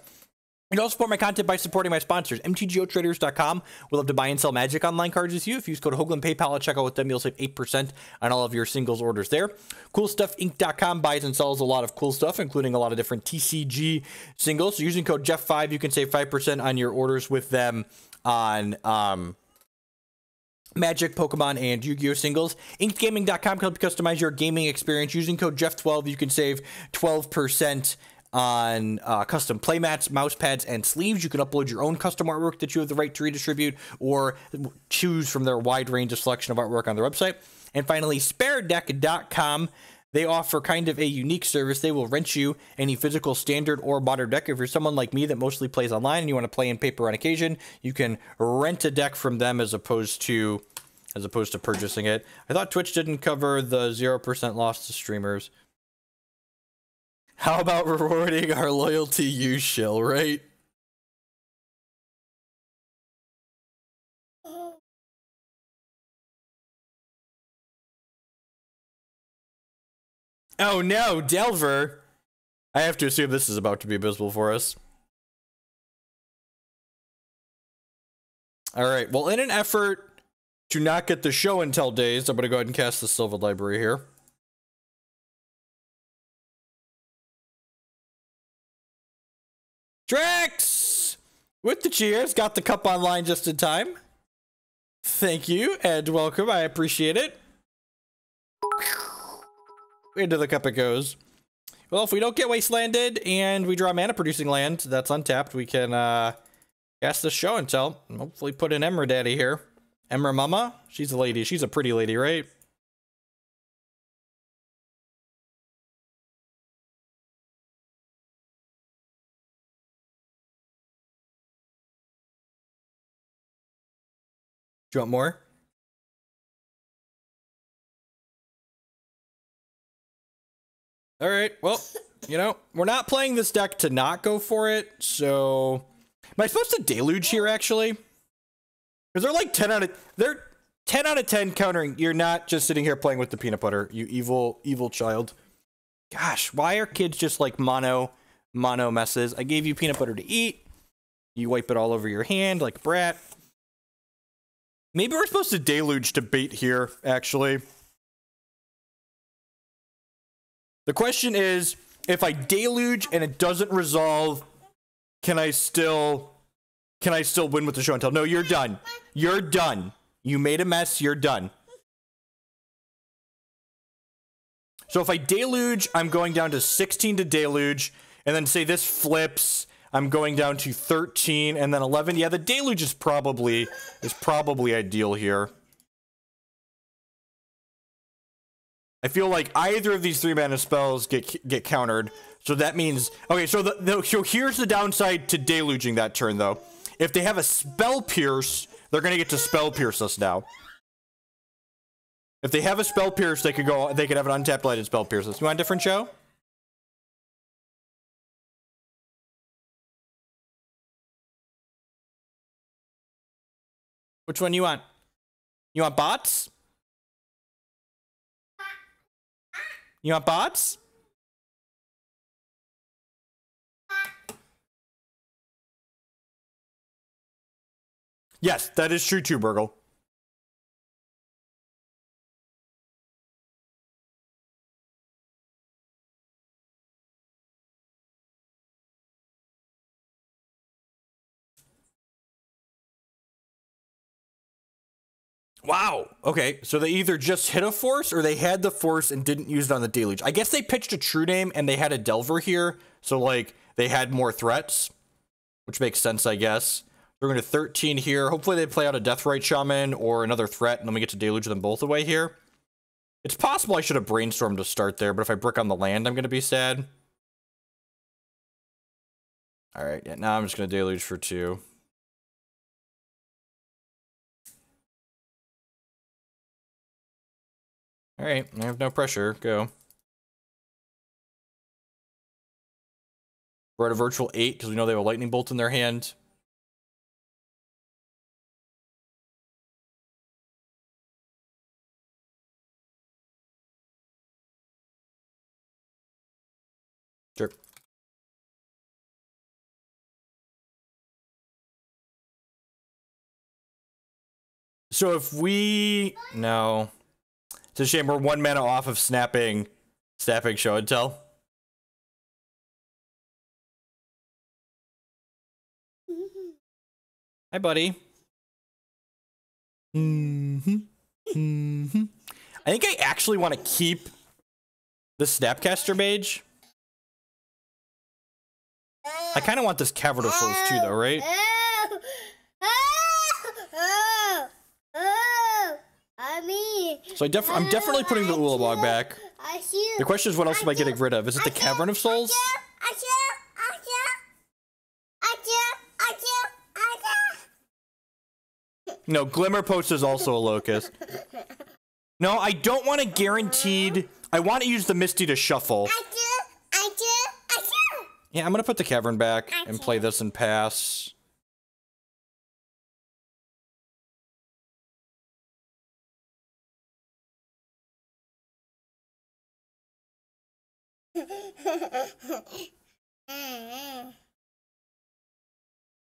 You can also support my content by supporting my sponsors. MTGOtraders.com. We'll love to buy and sell Magic online cards with you. If you use code Hoagland PayPal at checkout with them, you'll save 8% on all of your singles orders there. CoolStuffInc.com buys and sells a lot of cool stuff, including a lot of different TCG singles. So using code Jeff5, you can save 5% on your orders with them on Magic, Pokemon, and Yu-Gi-Oh! Singles. InkedGaming.com can help you customize your gaming experience. Using code Jeff12, you can save 12% on custom playmats, mouse pads, and sleeves. You can upload your own custom artwork that you have the right to redistribute or choose from their wide range of selection of artwork on their website. And finally, sparedeck.com. They offer kind of a unique service. They will rent you any physical standard or modern deck. If you're someone like me that mostly plays online and you want to play in paper on occasion, you can rent a deck from them as opposed to purchasing it. I thought Twitch didn't cover the 0% loss to streamers. How about rewarding our loyalty use shill, right? Oh no, Delver! I have to assume this is about to be abysmal for us. Alright, well, in an effort to not get the show and tell days, I'm going to go ahead and cast the Sylvan Library here. Drax! With the cheers, got the cup online just in time. Thank you, and welcome, I appreciate it. Into the cup it goes. Well, if we don't get wastelanded and we draw mana producing land that's untapped, we can cast this show and tell, and hopefully put in Emra Daddy here. Emra Mama? She's a lady, she's a pretty lady, right? Do you want more? All right, well, you know, we're not playing this deck to not go for it, so... Am I supposed to deluge here, actually? Because they're like 10 out of 10 countering. You're not just sitting here playing with the peanut butter, you evil child. Gosh, why are kids just like mono messes? I gave you peanut butter to eat. You wipe it all over your hand like a brat. Maybe we're supposed to deluge to bait here, actually. The question is, if I deluge and it doesn't resolve, can I still win with the show and tell? No, you're done. You're done. You made a mess, you're done. So if I deluge, I'm going down to 16 to deluge, and then say this flips, I'm going down to 13 and then 11. Yeah, the deluge is probably ideal here. I feel like either of these 3-mana spells get countered. So that means, okay, so so here's the downside to deluging that turn though. If they have a spell pierce, they're gonna get to spell pierce us now. If they have a spell pierce, they could have an untapped lighted spell pierce us. You want a different show? Which one you want? You want bots? You want bots? Yes, that is true too, Burgle. Wow. Okay, so they either just hit a force or they had the force and didn't use it on the deluge. I guess they pitched a true name and they had a Delver here, so like they had more threats, which makes sense, I guess. We're going to 13 here. Hopefully they play out a Deathrite Shaman or another threat, and then we get to deluge them both away here. It's possible I should have Brainstormed to start there, but if I brick on the land, I'm going to be sad. All right, yeah, now I'm just going to deluge for 2. All right, I have no pressure. Go. We're at a virtual 8 because we know they have a lightning bolt in their hand. Sure. So if we... No. It's a shame we're 1 mana off of snapping show and tell. Hi, buddy. I think I actually want to keep the Snapcaster Mage. I kind of want this Cavern of Souls too, though, right? So I'm definitely putting the Ulabog back. The question is, what else am I getting rid of? Is it the Cavern of Souls? No, Glimmer Post is also a Locust. No, I don't want a guaranteed... I want to use the Misty to shuffle. Yeah, I'm going to put the Cavern back and play this and pass.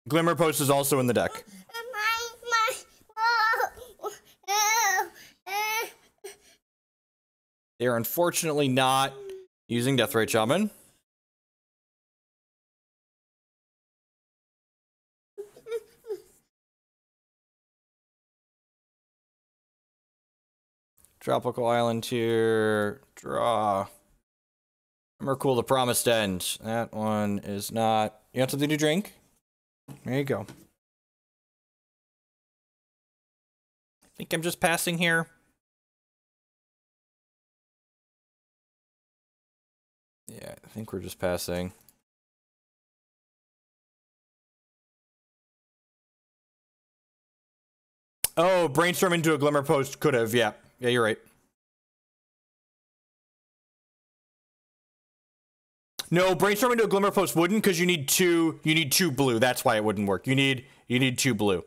Glimmer Post is also in the deck. They're unfortunately not using Deathrite Shaman. Tropical Island here. Draw. Emrakul, the Promised End. That one is not... You want something to drink? There you go. I think I'm just passing here. Yeah, I think we're just passing. Oh, Brainstorm into a Glimmer Post could have, yeah. Yeah, you're right. No, Brainstorm into a Glimmer Post wouldn't, because you need two blue. That's why it wouldn't work. You need 2 blue.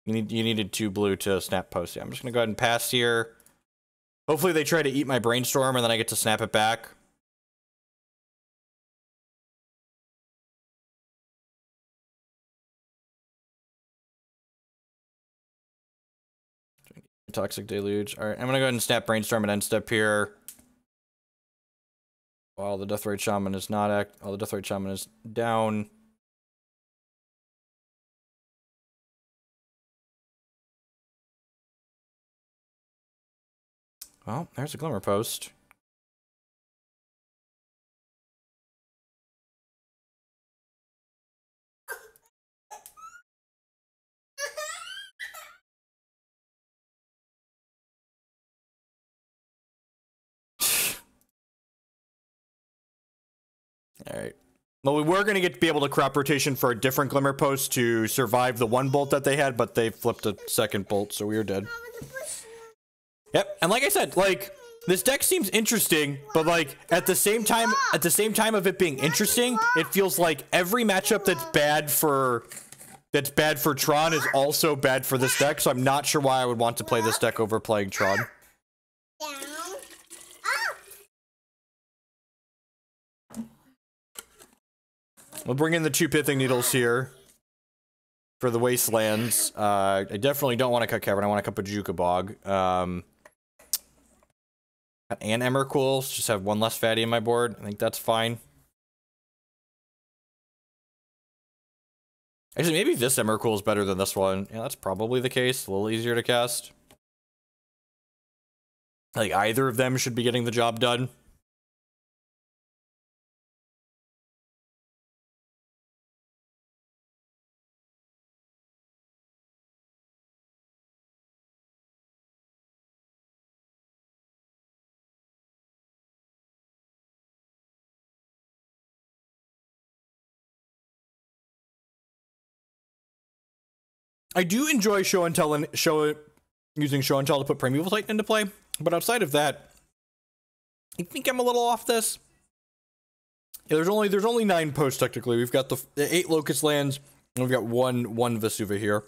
You needed 2 blue to snap post. Yeah, I'm just gonna go ahead and pass here. Hopefully they try to eat my Brainstorm and then I get to snap it back. Toxic Deluge. Alright, I'm gonna go ahead and snap Brainstorm and end step here. While the Deathrite Shaman is not while the Deathrite Shaman is down. Well, there's a Glimmer Post. Alright. Well, we were going to be able to crop rotation for a different Glimmer Post to survive the 1 bolt that they had, but they flipped a 2nd bolt, so we were dead. Yep, and like I said, like, this deck seems interesting, but like, at the same time of it being interesting, it feels like every matchup that's bad for Tron is also bad for this deck, so I'm not sure why I would want to play this deck over playing Tron. We'll bring in the 2 Pithing Needles here. for the Wastelands. I definitely don't want to cut Cavern. I want to cut Boseiju Bog. And Emrakul, just have one less fatty in my board. I think that's fine. Actually, maybe this Emrakul is better than this one. Yeah, that's probably the case. A little easier to cast. Like, either of them should be getting the job done. I do enjoy show and tell using show and tell to put Primeval Titan into play, but outside of that, I think I'm a little off this. Yeah, there's only 9 posts technically. We've got the 8 Locust lands, and we've got one Vesuva here.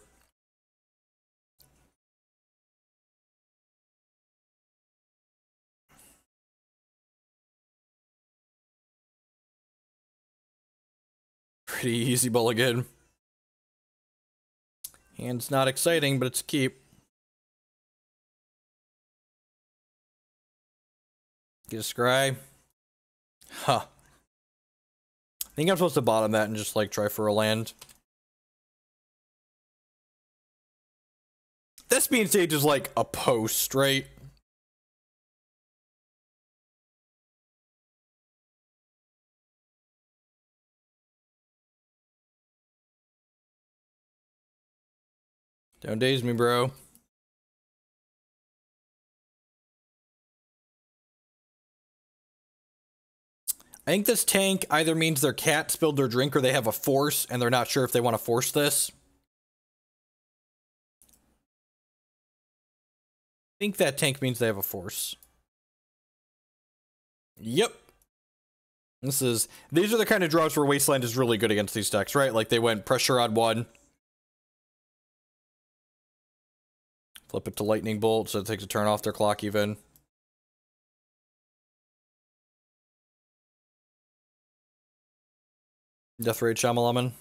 Pretty easy mulligan. Hand's not exciting, but it's a keep. Get a scry. Huh. I think I'm supposed to bottom that and just, like, try for a land. Thespian Sage is, like, a post, right? Don't daze me, bro. I think this tank either means their cat spilled their drink or they have a force and they're not sure if they want to force this. I think that tank means they have a force. Yep. These are the kind of draws where Wasteland is really good against these decks, right? Like they went pressure on 1. Flip it to Lightning Bolt so it takes a turn off their clock even. Death Raid Shyamalan.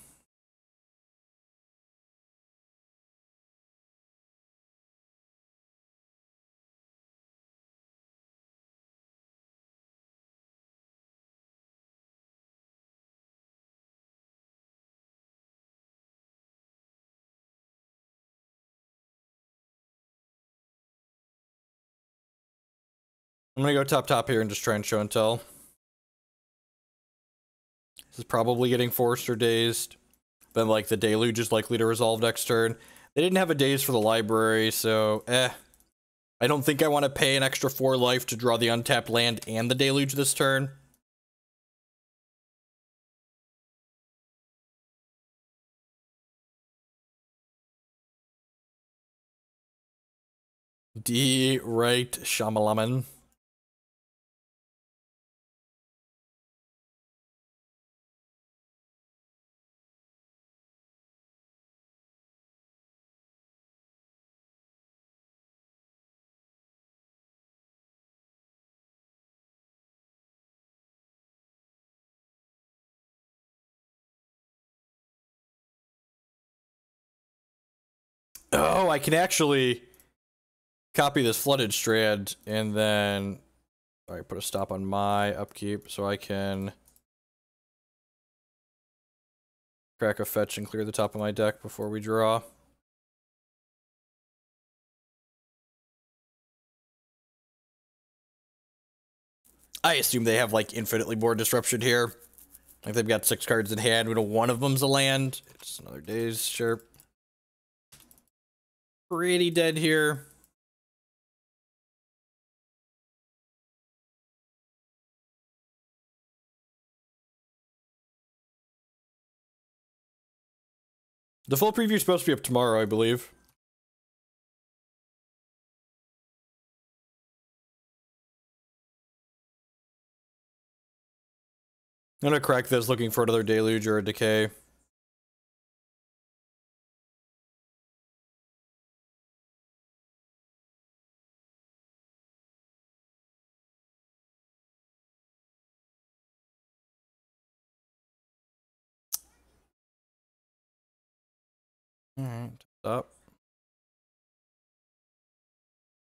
I'm gonna go top here and just try and show and tell. This is probably getting forced or dazed. Then, like, the Deluge is likely to resolve next turn. They didn't have a daze for the library, so, I don't think I want to pay an extra 4 life to draw the untapped land and the Deluge this turn. Right, Shyamalan. Oh, I can actually copy this Flooded Strand and then... Alright, put a stop on my upkeep so I can crack a fetch and clear the top of my deck before we draw. I assume they have, like, infinitely more disruption here. Like, they've got 6 cards in hand. We know one of them's a land. It's another daze, sure. Pretty dead here. The full preview is supposed to be up tomorrow, I believe. I'm gonna crack this looking for another Deluge or a Decay. Alright, up.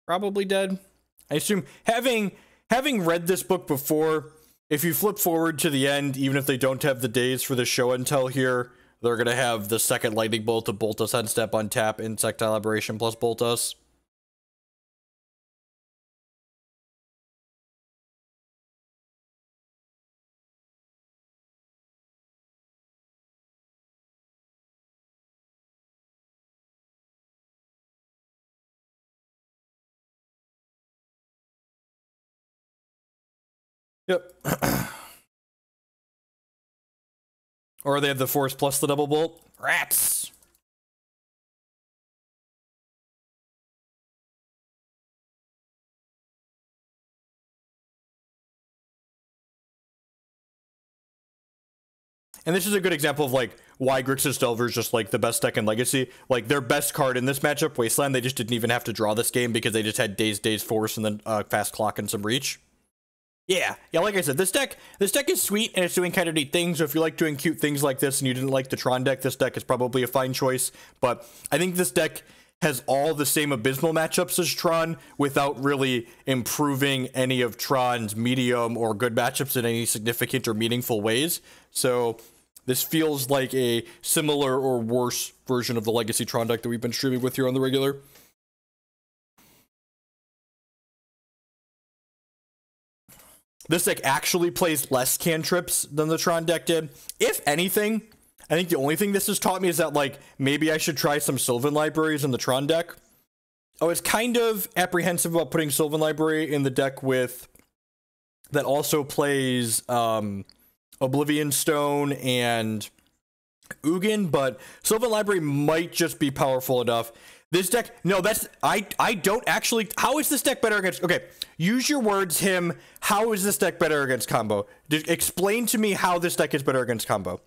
Probably dead. I assume having read this book before, if you flip forward to the end, even if they don't have the days for the show and tell here, they're gonna have the second lightning bolt to bolt us end step on tap, insectile aberration plus bolt us. Yep. Or they have the force plus the double bolt. Rats. And this is a good example of like why Grixis Delver is just like the best deck in Legacy. Like their best card in this matchup, Wasteland, they just didn't even have to draw this game because they just had Daze Force and then Fast Clock and some Reach. Yeah, like I said, this deck is sweet and it's doing kind of neat things. So if you like doing cute things like this and you didn't like the Tron deck, this deck is probably a fine choice. But I think this deck has all the same abysmal matchups as Tron without really improving any of Tron's medium or good matchups in any significant or meaningful ways. So this feels like a similar or worse version of the Legacy Tron deck that we've been streaming with here on the regular. This deck actually plays less cantrips than the Tron deck did. If anything, I think the only thing this has taught me is that, like, maybe I should try some Sylvan Libraries in the Tron deck. I was kind of apprehensive about putting Sylvan Library in the deck with... that also plays, Oblivion Stone and Ugin, but Sylvan Library might just be powerful enough. This deck, no, that's, I don't actually, how is this deck better against, okay, use your words, him, how is this deck better against combo? Explain to me how this deck is better against combo.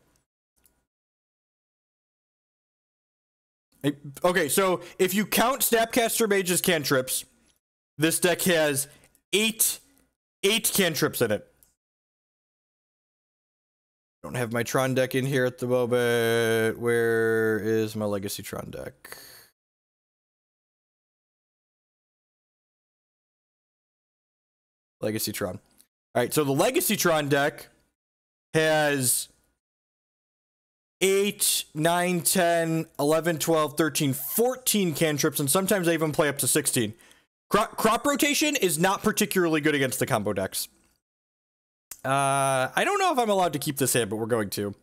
Okay, so if you count Snapcaster Mage's cantrips, this deck has eight cantrips in it. Don't have my Tron deck in here at the moment. Where is my Legacy Tron deck? Legacy Tron. All right, so the Legacy Tron deck has 8, 9, 10, 11, 12, 13, 14 cantrips, and sometimes I even play up to 16. Crop rotation is not particularly good against the combo decks. I don't know if I'm allowed to keep this hand, but we're going to.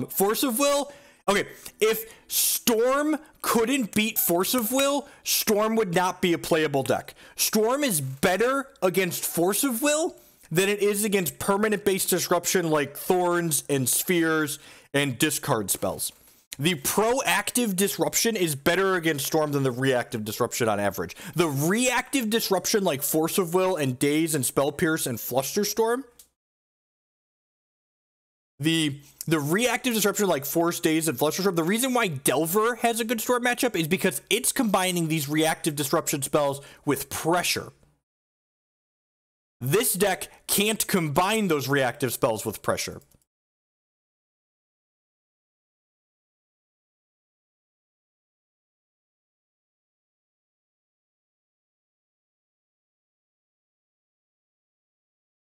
Force of Will. Okay, if Storm couldn't beat Force of Will, Storm would not be a playable deck. Storm is better against Force of Will than it is against permanent-based disruption like Thorns and Spheres and discard spells. The proactive disruption is better against Storm than the reactive disruption on average. The reactive disruption like Force of Will and Daze and Spell Pierce and Flusterstorm, the reactive disruption like Force, Daze, and Flusterstorm, the reason why Delver has a good Storm matchup is because it's combining these reactive disruption spells with pressure. This deck can't combine those reactive spells with pressure.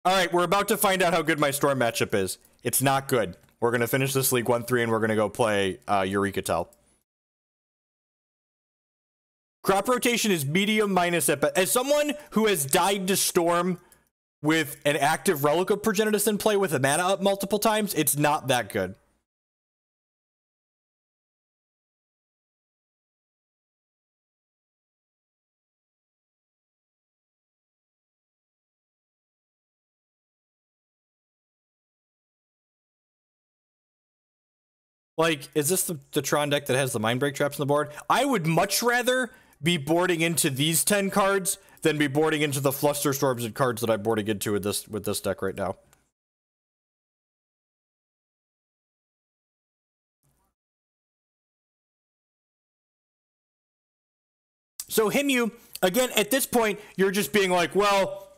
All right, we're about to find out how good my Storm matchup is. It's not good. We're going to finish this League 1-3 and we're going to go play Eureka Tell. Crop rotation is medium minus at best. As someone who has died to Storm with an active Relic of Progenitus in play with a mana up multiple times, it's not that good. Like, is this the Tron deck that has the Mindbreak traps on the board? I would much rather be boarding into these 10 cards than be boarding into the Flusterstorms and cards that I'm boarding into with this deck right now. So Himu, again, at this point, you're just being like, well,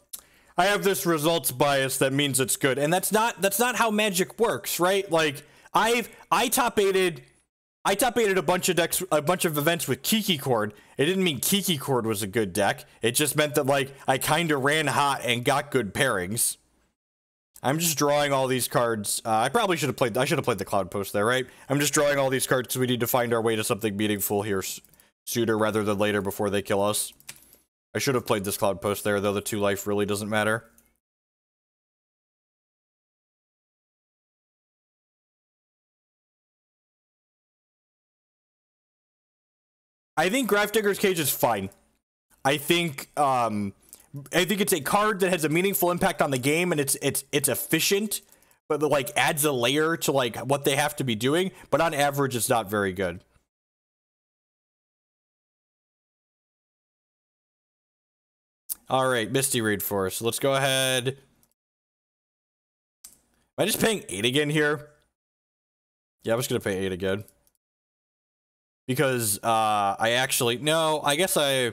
I have this results bias that means it's good. And that's not how Magic works, right? Like, I top-8'd I top 8'd a bunch of decks, a bunch of events with Kiki Cord. It didn't mean Kiki Cord was a good deck. It just meant that, like, I kind of ran hot and got good pairings. I'm just drawing all these cards. I probably should have played, I should have played the Cloud Post there, right? I'm just drawing all these cards because we need to find our way to something meaningful here sooner rather than later before they kill us. I should have played this Cloud Post there, though the 2 life really doesn't matter. I think Grafdigger's Cage is fine. I think it's a card that has a meaningful impact on the game, and it's efficient, but like adds a layer to like what they have to be doing. But on average, it's not very good. All right, Misty Rainforest. Let's go ahead. Am I just paying 8 again here? Yeah, I'm just gonna pay 8 again. Because I actually no, I guess I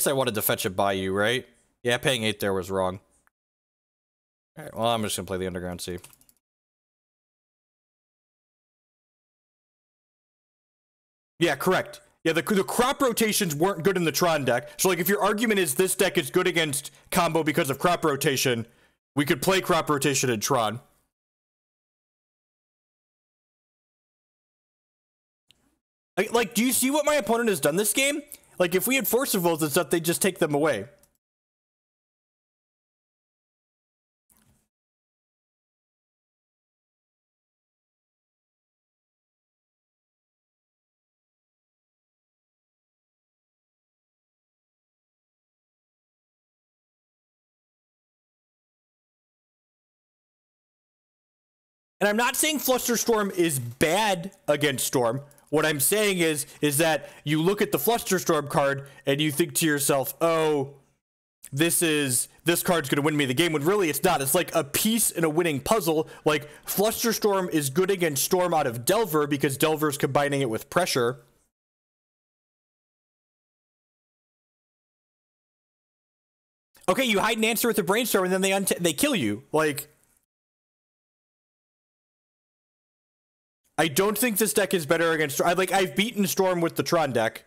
wanted to fetch a Bayou, right? Yeah, paying 8 there was wrong. Alright, well, I'm just gonna play the Underground Sea. Yeah, correct. Yeah, the crop rotations weren't good in the Tron deck. So, like, if your argument is this deck is good against combo because of crop rotation, we could play crop rotation in Tron. Like, do you see what my opponent has done this game? Like, if we had Force of Wills and stuff, they'd just take them away. And I'm not saying Flusterstorm is bad against Storm. What I'm saying is that you look at the Flusterstorm card and you think to yourself, oh, this card's gonna win me the game, when really it's not. It's like a piece in a winning puzzle. Like, Flusterstorm is good against Storm out of Delver because Delver's combining it with pressure. Okay, you hide an answer with the Brainstorm and then they kill you. Like, I don't think this deck is better against... I've beaten Storm with the Tron deck.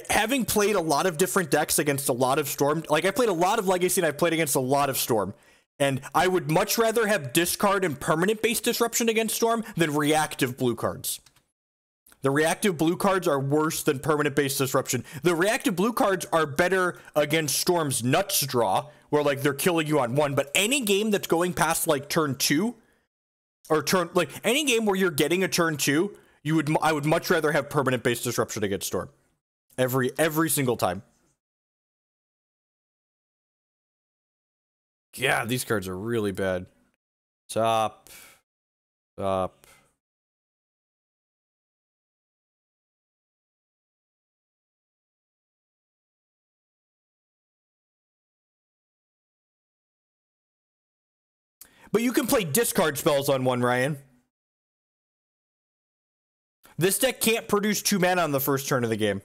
Having played a lot of different decks against a lot of Storm... Like, I played a lot of Legacy and I've played against a lot of Storm. And I would much rather have discard and permanent-based disruption against Storm than reactive blue cards. The reactive blue cards are worse than permanent-based disruption. The reactive blue cards are better against Storm's Nuts draw, where, like, they're killing you on 1. But any game that's going past, like, turn 2... Or turn, like, any game where you're getting a turn 2, I would much rather have permanent based disruption against Storm. Every single time. Yeah, these cards are really bad. Top. But you can play discard spells on 1, Ryan. This deck can't produce 2 mana on the first turn of the game.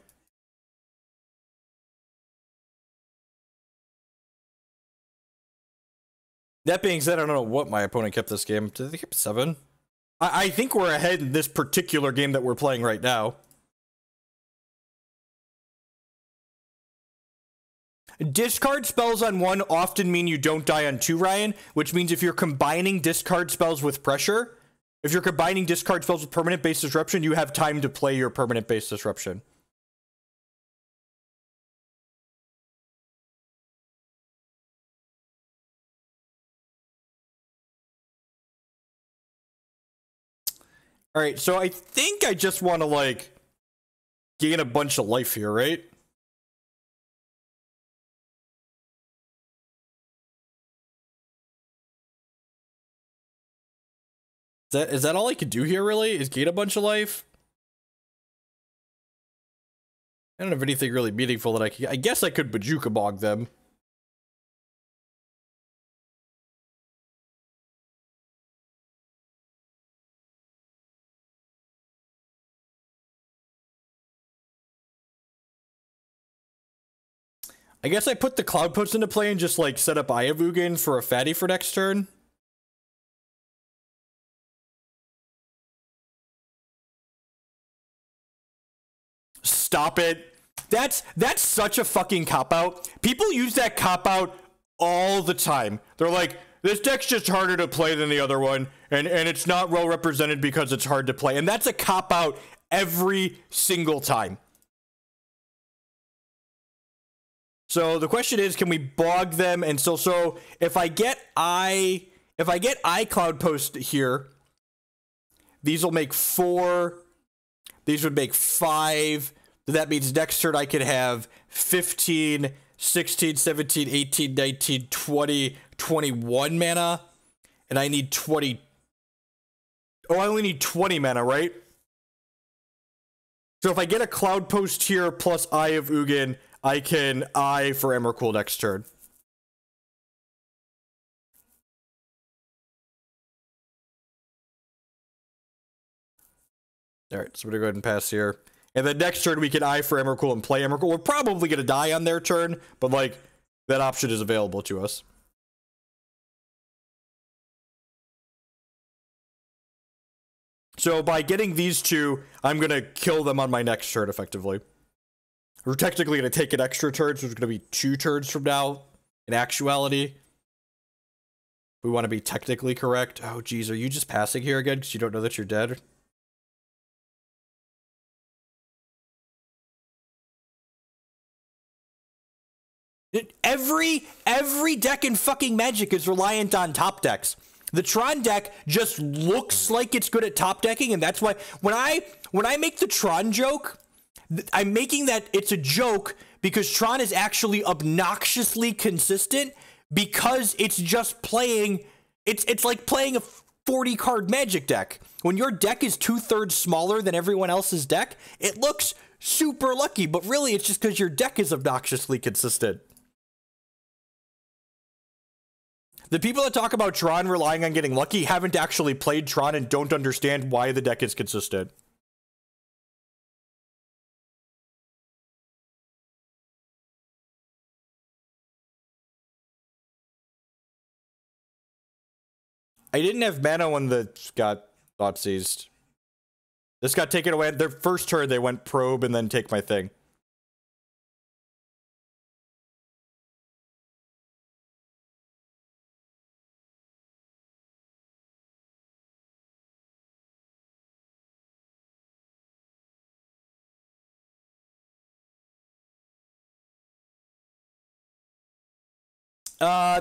That being said, I don't know what my opponent kept this game. Did they keep 7? I think we're ahead in this particular game that we're playing right now. Discard spells on 1 often mean you don't die on 2, Ryan, which means if you're combining discard spells with pressure, if you're combining discard spells with permanent-based disruption, you have time to play your permanent-based disruption. Alright, so I think I just want to, like, gain a bunch of life here, right? Is that all I could do here, really? Is gain a bunch of life? I don't have anything really meaningful that I can... I guess I could Boseiju bog them. I guess I put the Cloud Post into play and just, like, set up Eye of Ugin for a fatty for next turn. stop it. That's such a fucking cop-out. People use that cop-out all the time. They're like, this deck's just harder to play than the other one, and it's not well represented because it's hard to play. And that's a cop-out every single time. So the question is, can we bog them? And so if I get iCloud Post here, these will make 4. These would make 5. That means next turn I could have 15, 16, 17, 18, 19, 20, 21 mana. And I need 20. Oh, I only need 20 mana, right? So if I get a Cloud Post here plus Eye of Ugin, I can Eye for Emrakul next turn. Alright, so we're gonna go ahead and pass here. And then next turn we can Eye for Emrakul and play Emrakul. We're probably gonna die on their turn, but like, that option is available to us. So by getting these two, I'm gonna kill them on my next turn, effectively. We're technically gonna take an extra turn, so it's gonna be 2 turns from now, in actuality. We want to be technically correct. Oh, geez, are you just passing here again because you don't know that you're dead? Every deck in fucking Magic is reliant on top decks. The Tron deck just looks like it's good at top decking, and that's why when I make the Tron joke, I'm making that it's a joke because Tron is actually obnoxiously consistent because it's just playing, it's like playing a 40 card Magic deck. When your deck is 2/3 smaller than everyone else's deck, it looks super lucky, but really it's just because your deck is obnoxiously consistent. The people that talk about Tron relying on getting lucky haven't actually played Tron and don't understand why the deck is consistent. I didn't have mana when the got thought seized. This got taken away. Their first turn, they went probe and then take my thing.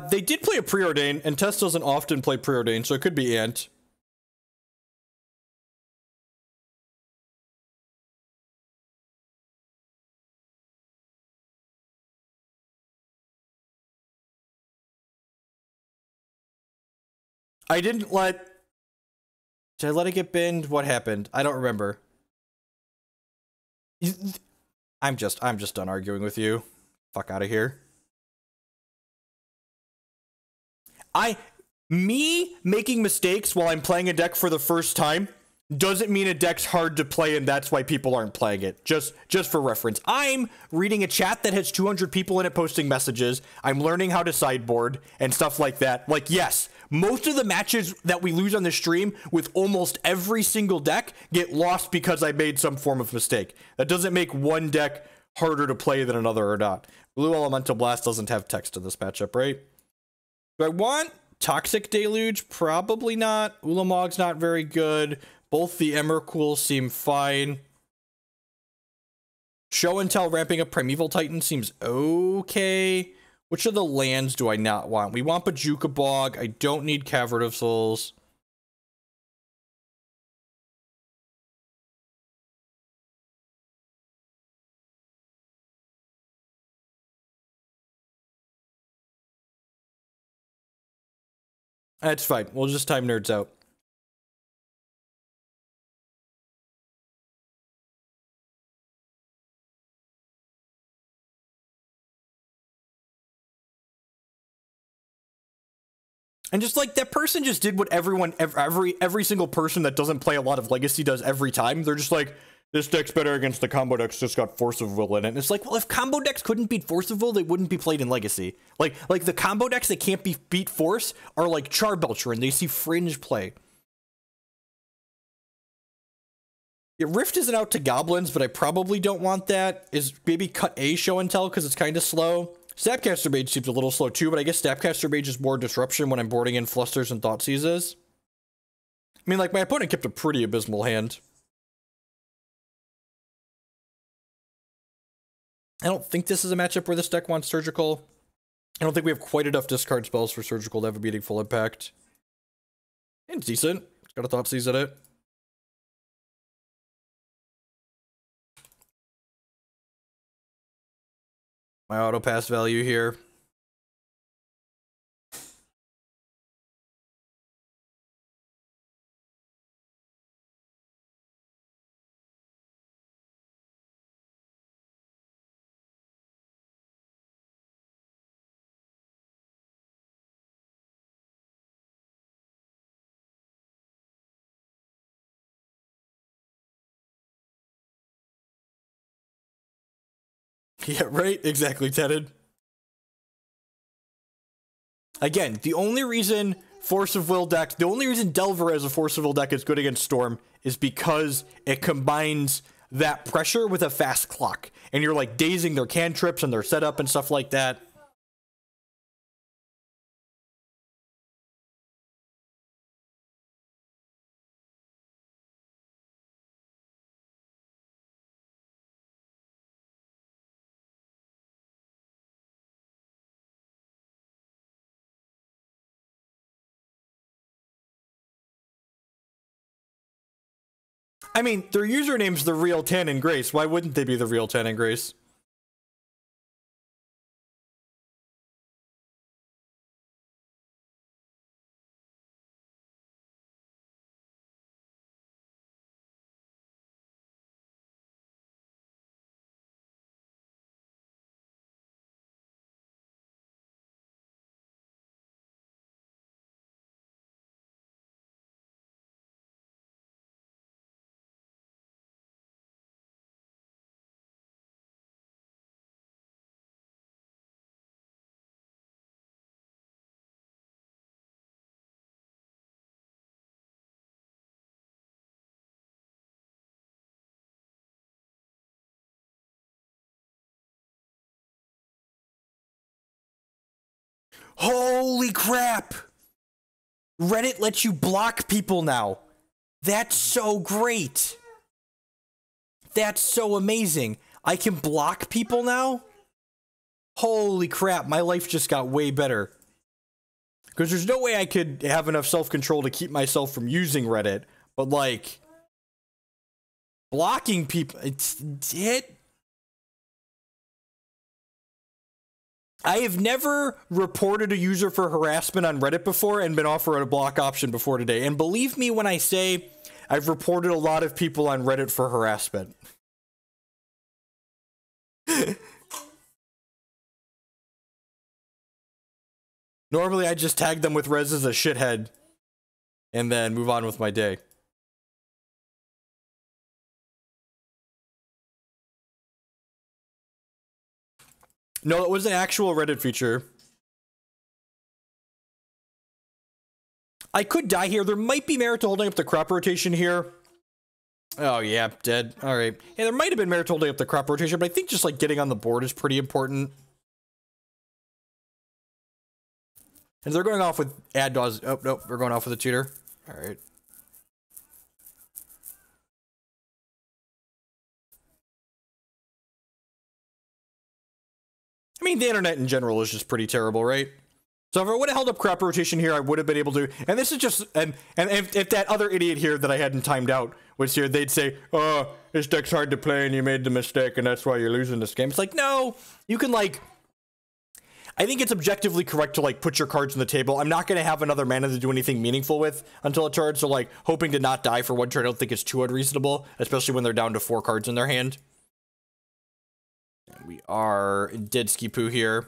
They did play a Preordain, and Tess doesn't often play Preordain, so it could be Ant. Did I let it get binned? What happened? I don't remember. I'm just done arguing with you. Fuck out of here. Me making mistakes while I'm playing a deck for the first time doesn't mean a deck's hard to play and that's why people aren't playing it. Just for reference. I'm reading a chat that has 200 people in it posting messages. I'm learning how to sideboard and stuff like that. Like, yes, most of the matches that we lose on the stream with almost every single deck get lost because I made some form of mistake. That doesn't make one deck harder to play than another or not. Blue Elemental Blast doesn't have text in this matchup, right? Do I want Toxic Deluge? Probably not. Ulamog's not very good. Both the Emrakul seem fine. Show and Tell ramping up Primeval Titan seems okay. Which of the lands do I not want? We want Bojuka Bog. I don't need Cavern of Souls. That's fine. We'll just time Nerds out. And just like that person just did what every single person that doesn't play a lot of Legacy does every time. They're just like, this deck's better against the combo decks, just got Force of Will in it. And it's like, well, if combo decks couldn't beat Force of Will, they wouldn't be played in Legacy. Like the combo decks that can't beat Force are like Charbelcher, and they see Fringe play. Yeah, Rift isn't out to goblins, but I probably don't want that. Is maybe cut a show and tell because it's kind of slow. Snapcaster Mage seems a little slow too, but I guess Snapcaster Mage is more disruption when I'm boarding in Flusters and Thoughtseizes. I mean, like, my opponent kept a pretty abysmal hand. I don't think this is a matchup where this deck wants Surgical. I don't think we have quite enough discard spells for Surgical to have a meaningful impact. And it's decent. It's got a Thoughtseize in it. My auto pass value here. Yeah, right? Exactly, Tedded. Again, the only reason Force of Will deck, the only reason Delver as a Force of Will deck is good against Storm is because it combines that pressure with a fast clock. And you're like dazing their cantrips and their setup and stuff like that. I mean, their username's the real Tan and Grace. Why wouldn't they be the real Tan and Grace? Holy crap! Reddit lets you block people now. That's so great. That's so amazing. I can block people now? Holy crap, my life just got way better. Because there's no way I could have enough self-control to keep myself from using Reddit. But, like, blocking people, it's it. I have never reported a user for harassment on Reddit before and been offered a block option before today. And believe me when I say I've reported a lot of people on Reddit for harassment. Normally I just tag them with Rez as a shithead and then move on with my day. No, it was an actual Reddit feature. I could die here. There might be merit to holding up the crop rotation here. Oh, yeah, dead. All right. Yeah, there might have been merit to holding up the crop rotation, but I think just, like, getting on the board is pretty important. And they're going off with ad does. Oh, no, we're going off with a tutor. All right. I mean, the internet in general is just pretty terrible, right? So if I would have held up crop rotation here, I would have been able to. And this is just, and if that other idiot here that I hadn't timed out was here, they'd say, oh, this deck's hard to play and you made the mistake and that's why you're losing this game. It's like, no, you can, like, I think it's objectively correct to, like, put your cards on the table. I'm not going to have another mana to do anything meaningful with until a turn. So, like, hoping to not die for one turn, I don't think is too unreasonable, especially when they're down to 4 cards in their hand. And we are dead ski poo here.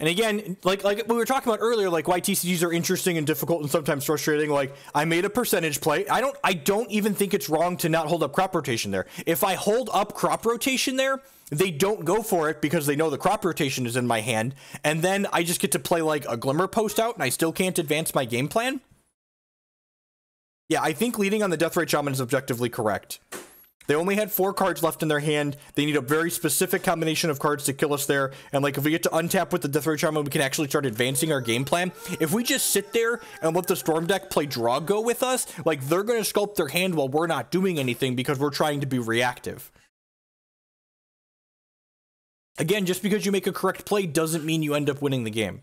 And again, like we were talking about earlier, like why TCGs are interesting and difficult and sometimes frustrating. Like I made a percentage play. I don't even think it's wrong to not hold up crop rotation there. If I hold up crop rotation there, they don't go for it because they know the crop rotation is in my hand. And then I just get to play like a Glimmer Post out and I still can't advance my game plan. Yeah, I think leading on the Deathrite Shaman is objectively correct. They only had 4 cards left in their hand. They need a very specific combination of cards to kill us there. And like, if we get to untap with the Deathrite Shaman, we can actually start advancing our game plan. If we just sit there and let the Storm deck play draw go with us, like they're going to sculpt their hand while we're not doing anything because we're trying to be reactive. Again, just because you make a correct play doesn't mean you end up winning the game.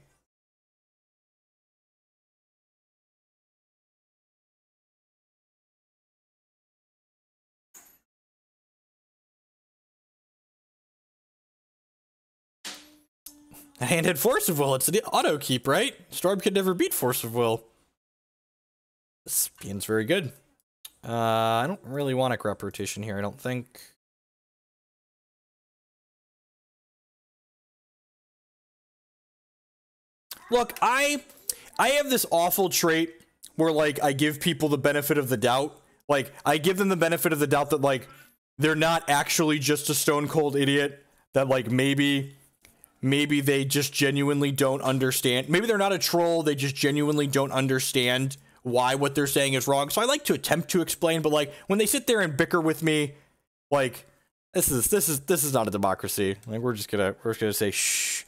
A hand had Force of Will. It's an auto keep, right? Storm could never beat Force of Will. This hand's very good. I don't really want a crop rotation here, I don't think. Look, I have this awful trait where, like, I give people the benefit of the doubt. Like, I give them the benefit of the doubt that, like, they're not actually just a stone cold idiot. That, like, maybe they just genuinely don't understand. Maybe they're not a troll. They just genuinely don't understand why what they're saying is wrong. So I like to attempt to explain, but like when they sit there and bicker with me, like this is not a democracy. Like we're just gonna say shh,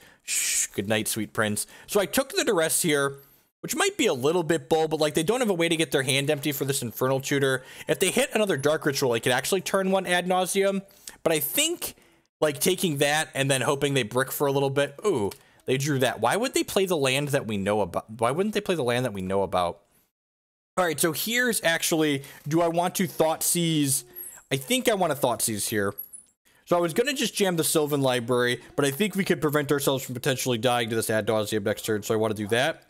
good night, sweet prince. So I took the duress here, which might be a little bit bull, but like they don't have a way to get their hand empty for this Infernal Tutor. If they hit another Dark Ritual, it could actually turn one ad nauseum. But I think like taking that and then hoping they brick for a little bit. Ooh, they drew that. Why would they play the land that we know about? Why wouldn't they play the land that we know about? All right, so here's actually, do I want to Thoughtseize? I think I want to Thoughtseize here. So I was going to just jam the Sylvan Library, but I think we could prevent ourselves from potentially dying to this Ad Nauseam next turn, so I want to do that.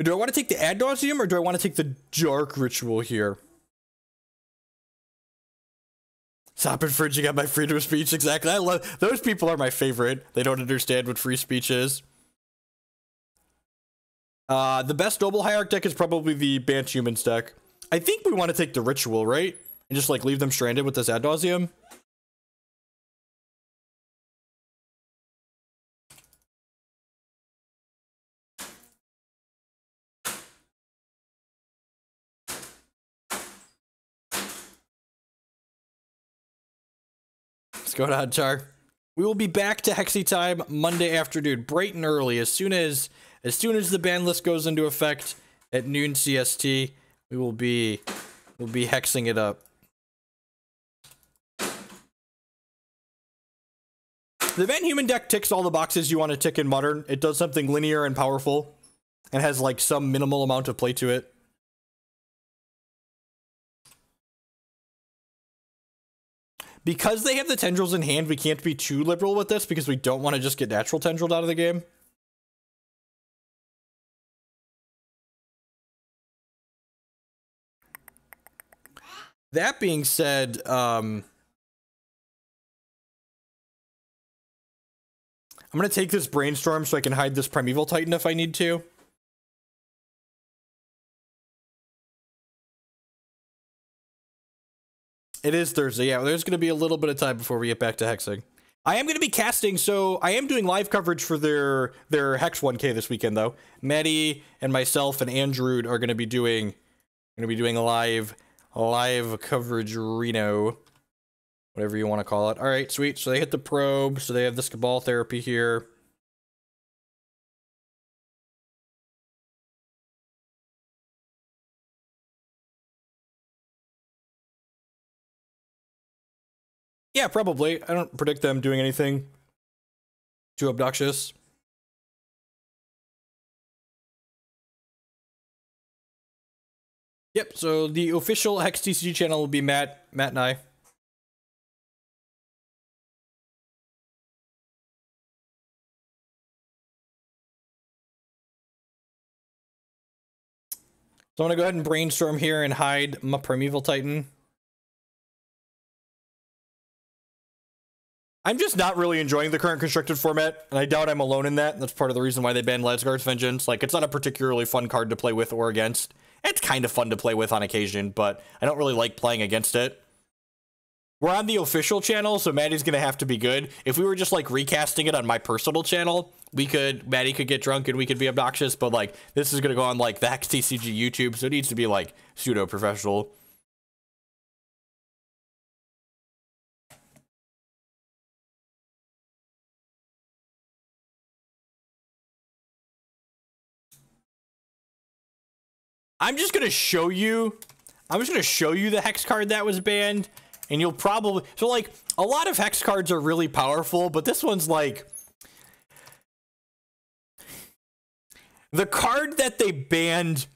Do I want to take the Ad Nauseam, or do I want to take the Dark Ritual here? Stop infringing on my freedom of speech, exactly. I love, those people are my favorite. They don't understand what free speech is. The best Noble Hierarch deck is probably the Banished Humans deck. I think we want to take the Ritual, right? And just like leave them stranded with this Ad Nauseam. What's going on, Char? We will be back to Hexy time Monday afternoon, bright and early. As soon as the ban list goes into effect at noon CST, we'll be hexing it up. The Van Human deck ticks all the boxes you want to tick in Modern. It does something linear and powerful, and has like some minimal amount of play to it. Because they have the Tendrils in hand, we can't be too liberal with this because we don't want to just get natural Tendrilled out of the game. That being said, I'm going to take this Brainstorm so I can hide this Primeval Titan if I need to. It is Thursday, yeah. There's going to be a little bit of time before we get back to hexing. I am going to be casting, so I am doing live coverage for their Hex 1K this weekend, though. Maddie and myself and Andrew are going to be doing live coverage, Reno, whatever you want to call it. All right, sweet. So they hit the probe. So they have this Cabal Therapy here. Yeah, probably. I don't predict them doing anything too obnoxious. Yep, so the official Hex TCG channel will be Matt and I. So I'm gonna go ahead and Brainstorm here and hide my Primeval Titan. I'm just not really enjoying the current constructed format, and I doubt I'm alone in that. That's part of the reason why they banned Lasgar's Vengeance. Like, it's not a particularly fun card to play with or against. It's kind of fun to play with on occasion, but I don't really like playing against it. We're on the official channel, so Maddie's gonna have to be good. If we were just, like, recasting it on my personal channel, Maddie could get drunk and we could be obnoxious, but, like, this is gonna go on, like, the HexTCG YouTube, so it needs to be, like, pseudo-professional. I'm just gonna show you the Hex card that was banned, and you'll probably... So, like, a lot of Hex cards are really powerful, but this one's, like... The card that they banned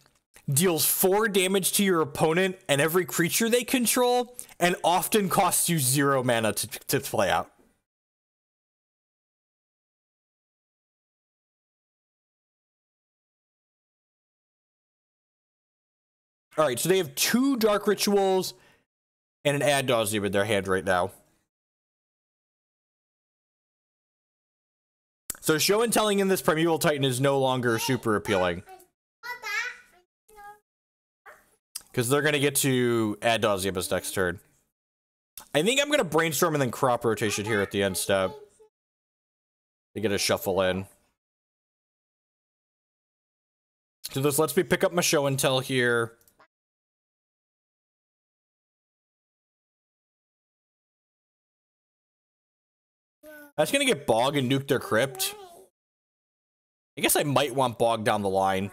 deals 4 damage to your opponent and every creature they control, and often costs you 0 mana to play out. Alright, so they have 2 Dark Rituals and an Ad Nauseam in their hand right now. So show and telling in this Primeval Titan is no longer super appealing. Because they're going to get to Ad Nauseam this next turn. I think I'm going to Brainstorm and then Crop Rotation here at the end step. To get a shuffle in. So this lets me pick up my show and tell here. That's going to get Bog and nuke their Crypt. I guess I might want Bog down the line.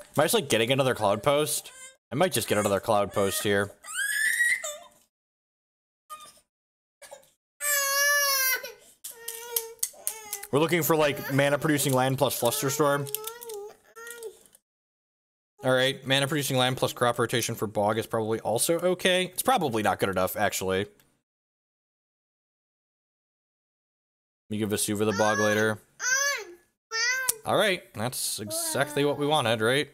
Am I just, like, getting another Cloud Post? I might just get another Cloud Post here. We're looking for, like, mana-producing land plus Flusterstorm. Alright, mana-producing land plus Crop Rotation for Bog is probably also okay. It's probably not good enough, actually. Let me give Vesuva the Bog later. Alright, that's exactly what we wanted, right?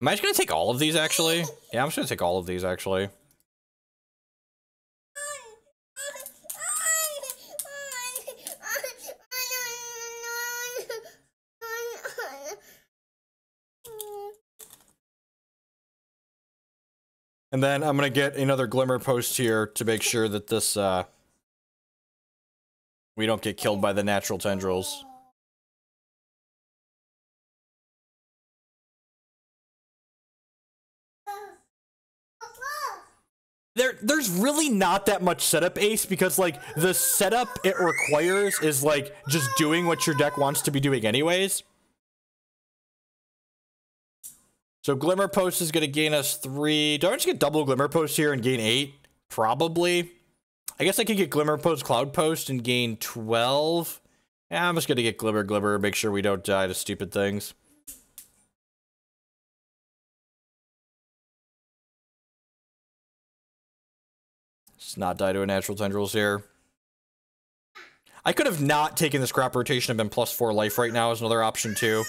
Am I just gonna take all of these, actually? Yeah, I'm just gonna take all of these, actually. And then I'm gonna get another Glimmer Post here to make sure that this, we don't get killed by the natural tendrils. There's really not that much setup, Ace, because, like, the setup it requires is, like, just doing what your deck wants to be doing anyways. So Glimmer Post is going to gain us 3. Do I just get double Glimmer Post here and gain 8? Probably. I guess I could get Glimmer Post, Cloud Post, and gain 12. Yeah, I'm just going to get Glimmer, make sure we don't die to stupid things. Just not die to a natural tendrils here. I could have not taken this Crop Rotation and been +4 life right now as another option too.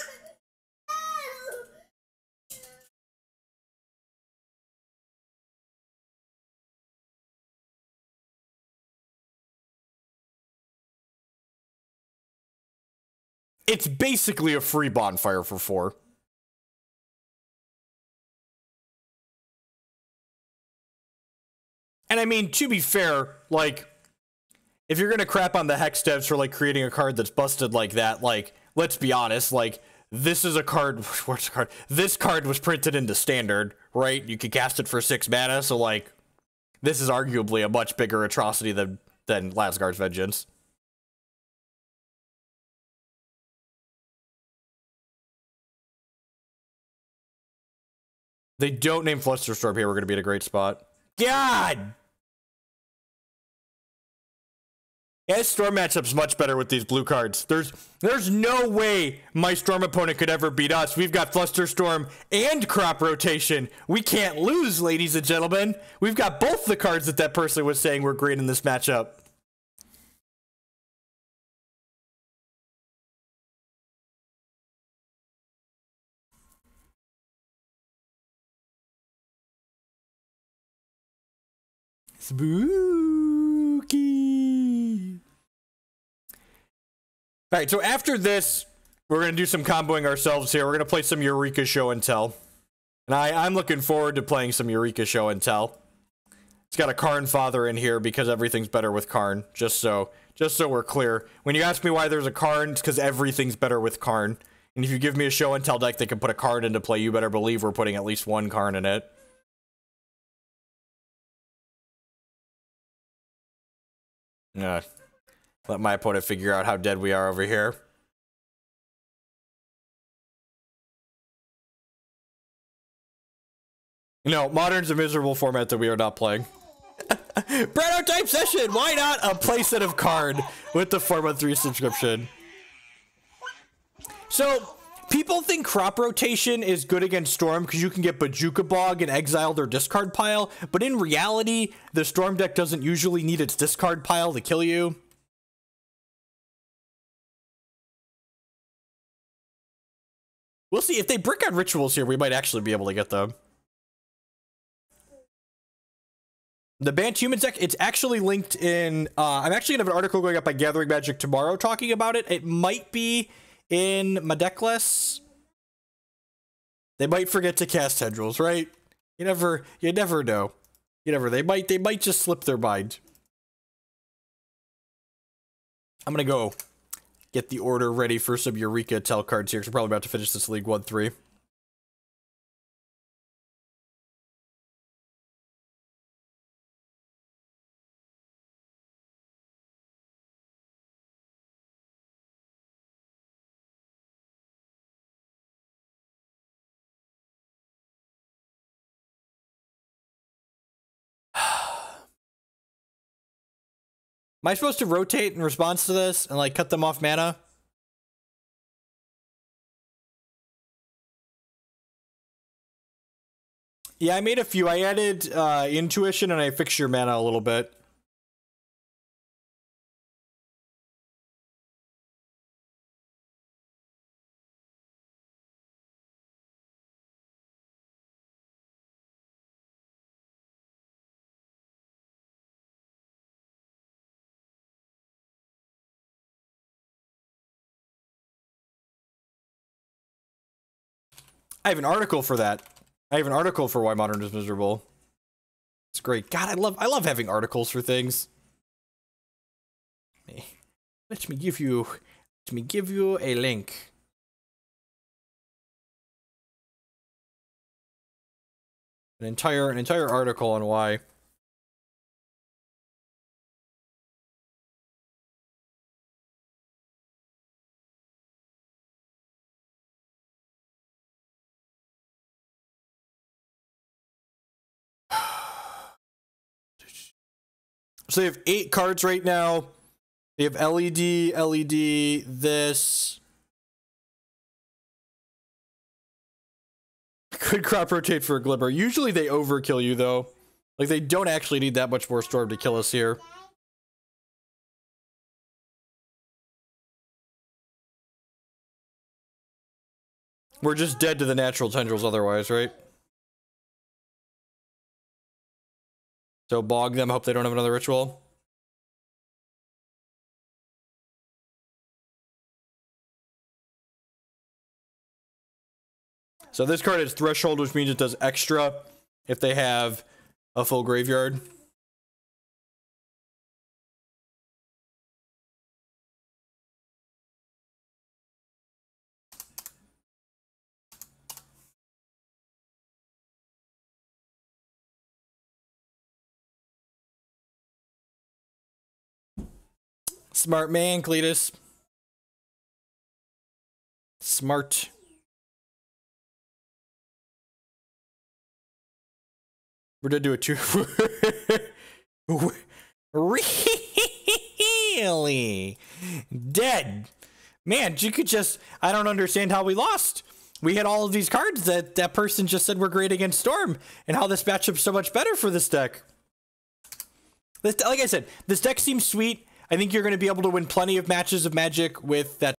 It's basically a free bonfire for 4. And I mean, to be fair, like, if you're gonna crap on the Hex devs for, like, creating a card that's busted like that, like, let's be honest, like, this is a card, where's the card? This card was printed into Standard, right? You could cast it for 6 mana, so, like, this is arguably a much bigger atrocity than Lasgar's Vengeance. They don't name Flusterstorm here, we're gonna be in a great spot. God! Yeah, his Storm matchup's much better with these blue cards. There's no way my Storm opponent could ever beat us. We've got Flusterstorm and Crop Rotation. We can't lose, ladies and gentlemen. We've got both the cards that person was saying were great in this matchup. Spooky. All right, so after this, we're going to do some comboing ourselves here. We're going to play some Eureka Show and Tell. And I'm looking forward to playing some Eureka Show and Tell. It's got a Karn father in here because everything's better with Karn. Just so we're clear. When you ask me why there's a Karn, it's because everything's better with Karn. And if you give me a Show and Tell deck that can put a card into play, you better believe we're putting at least one Karn in it. Let my opponent figure out how dead we are over here. No, Modern's a miserable format that we are not playing. Prototype session! Why not a playset of Karn with the 4-month-3 subscription? So, people think crop rotation is good against Storm because you can get Boseiju Bog and exile their discard pile, but in reality, the Storm deck doesn't usually need its discard pile to kill you. We'll see. If they brick on rituals here, we might actually be able to get them. The Banned Humans deck, it's actually linked in... I'm actually going to have an article going up by Gathering Magic tomorrow talking about it. It might be in my deck lists. They might forget to cast Tendrils, right? You never know. They might just slip their mind. I'm going to go get the order ready for some Eureka Tell cards here, because we're probably about to finish this League 1-3. Am I supposed to rotate in response to this and like cut them off mana? Yeah, I made a few. I added intuition and I fixed your mana a little bit. I have an article for that. I have an article for why Modern is miserable. It's great. God, I love having articles for things. Let me give you a link. An entire article on why. So they have 8 cards right now. They have LED, this. Could crop rotate for a Glimmer. Usually they overkill you, though. Like, they don't actually need that much more Storm to kill us here. We're just dead to the natural tendrils otherwise, right? So bog them, hope they don't have another ritual. So this card is Threshold, which means it does extra if they have a full graveyard. Smart man, Cletus. Smart. We're gonna do a 2. Really? Dead. Man, you could just... I don't understand how we lost. We had all of these cards that person just said were great against Storm, and how this matchup's so much better for this deck. Like I said, this deck seems sweet. I think you're going to be able to win plenty of matches of Magic with that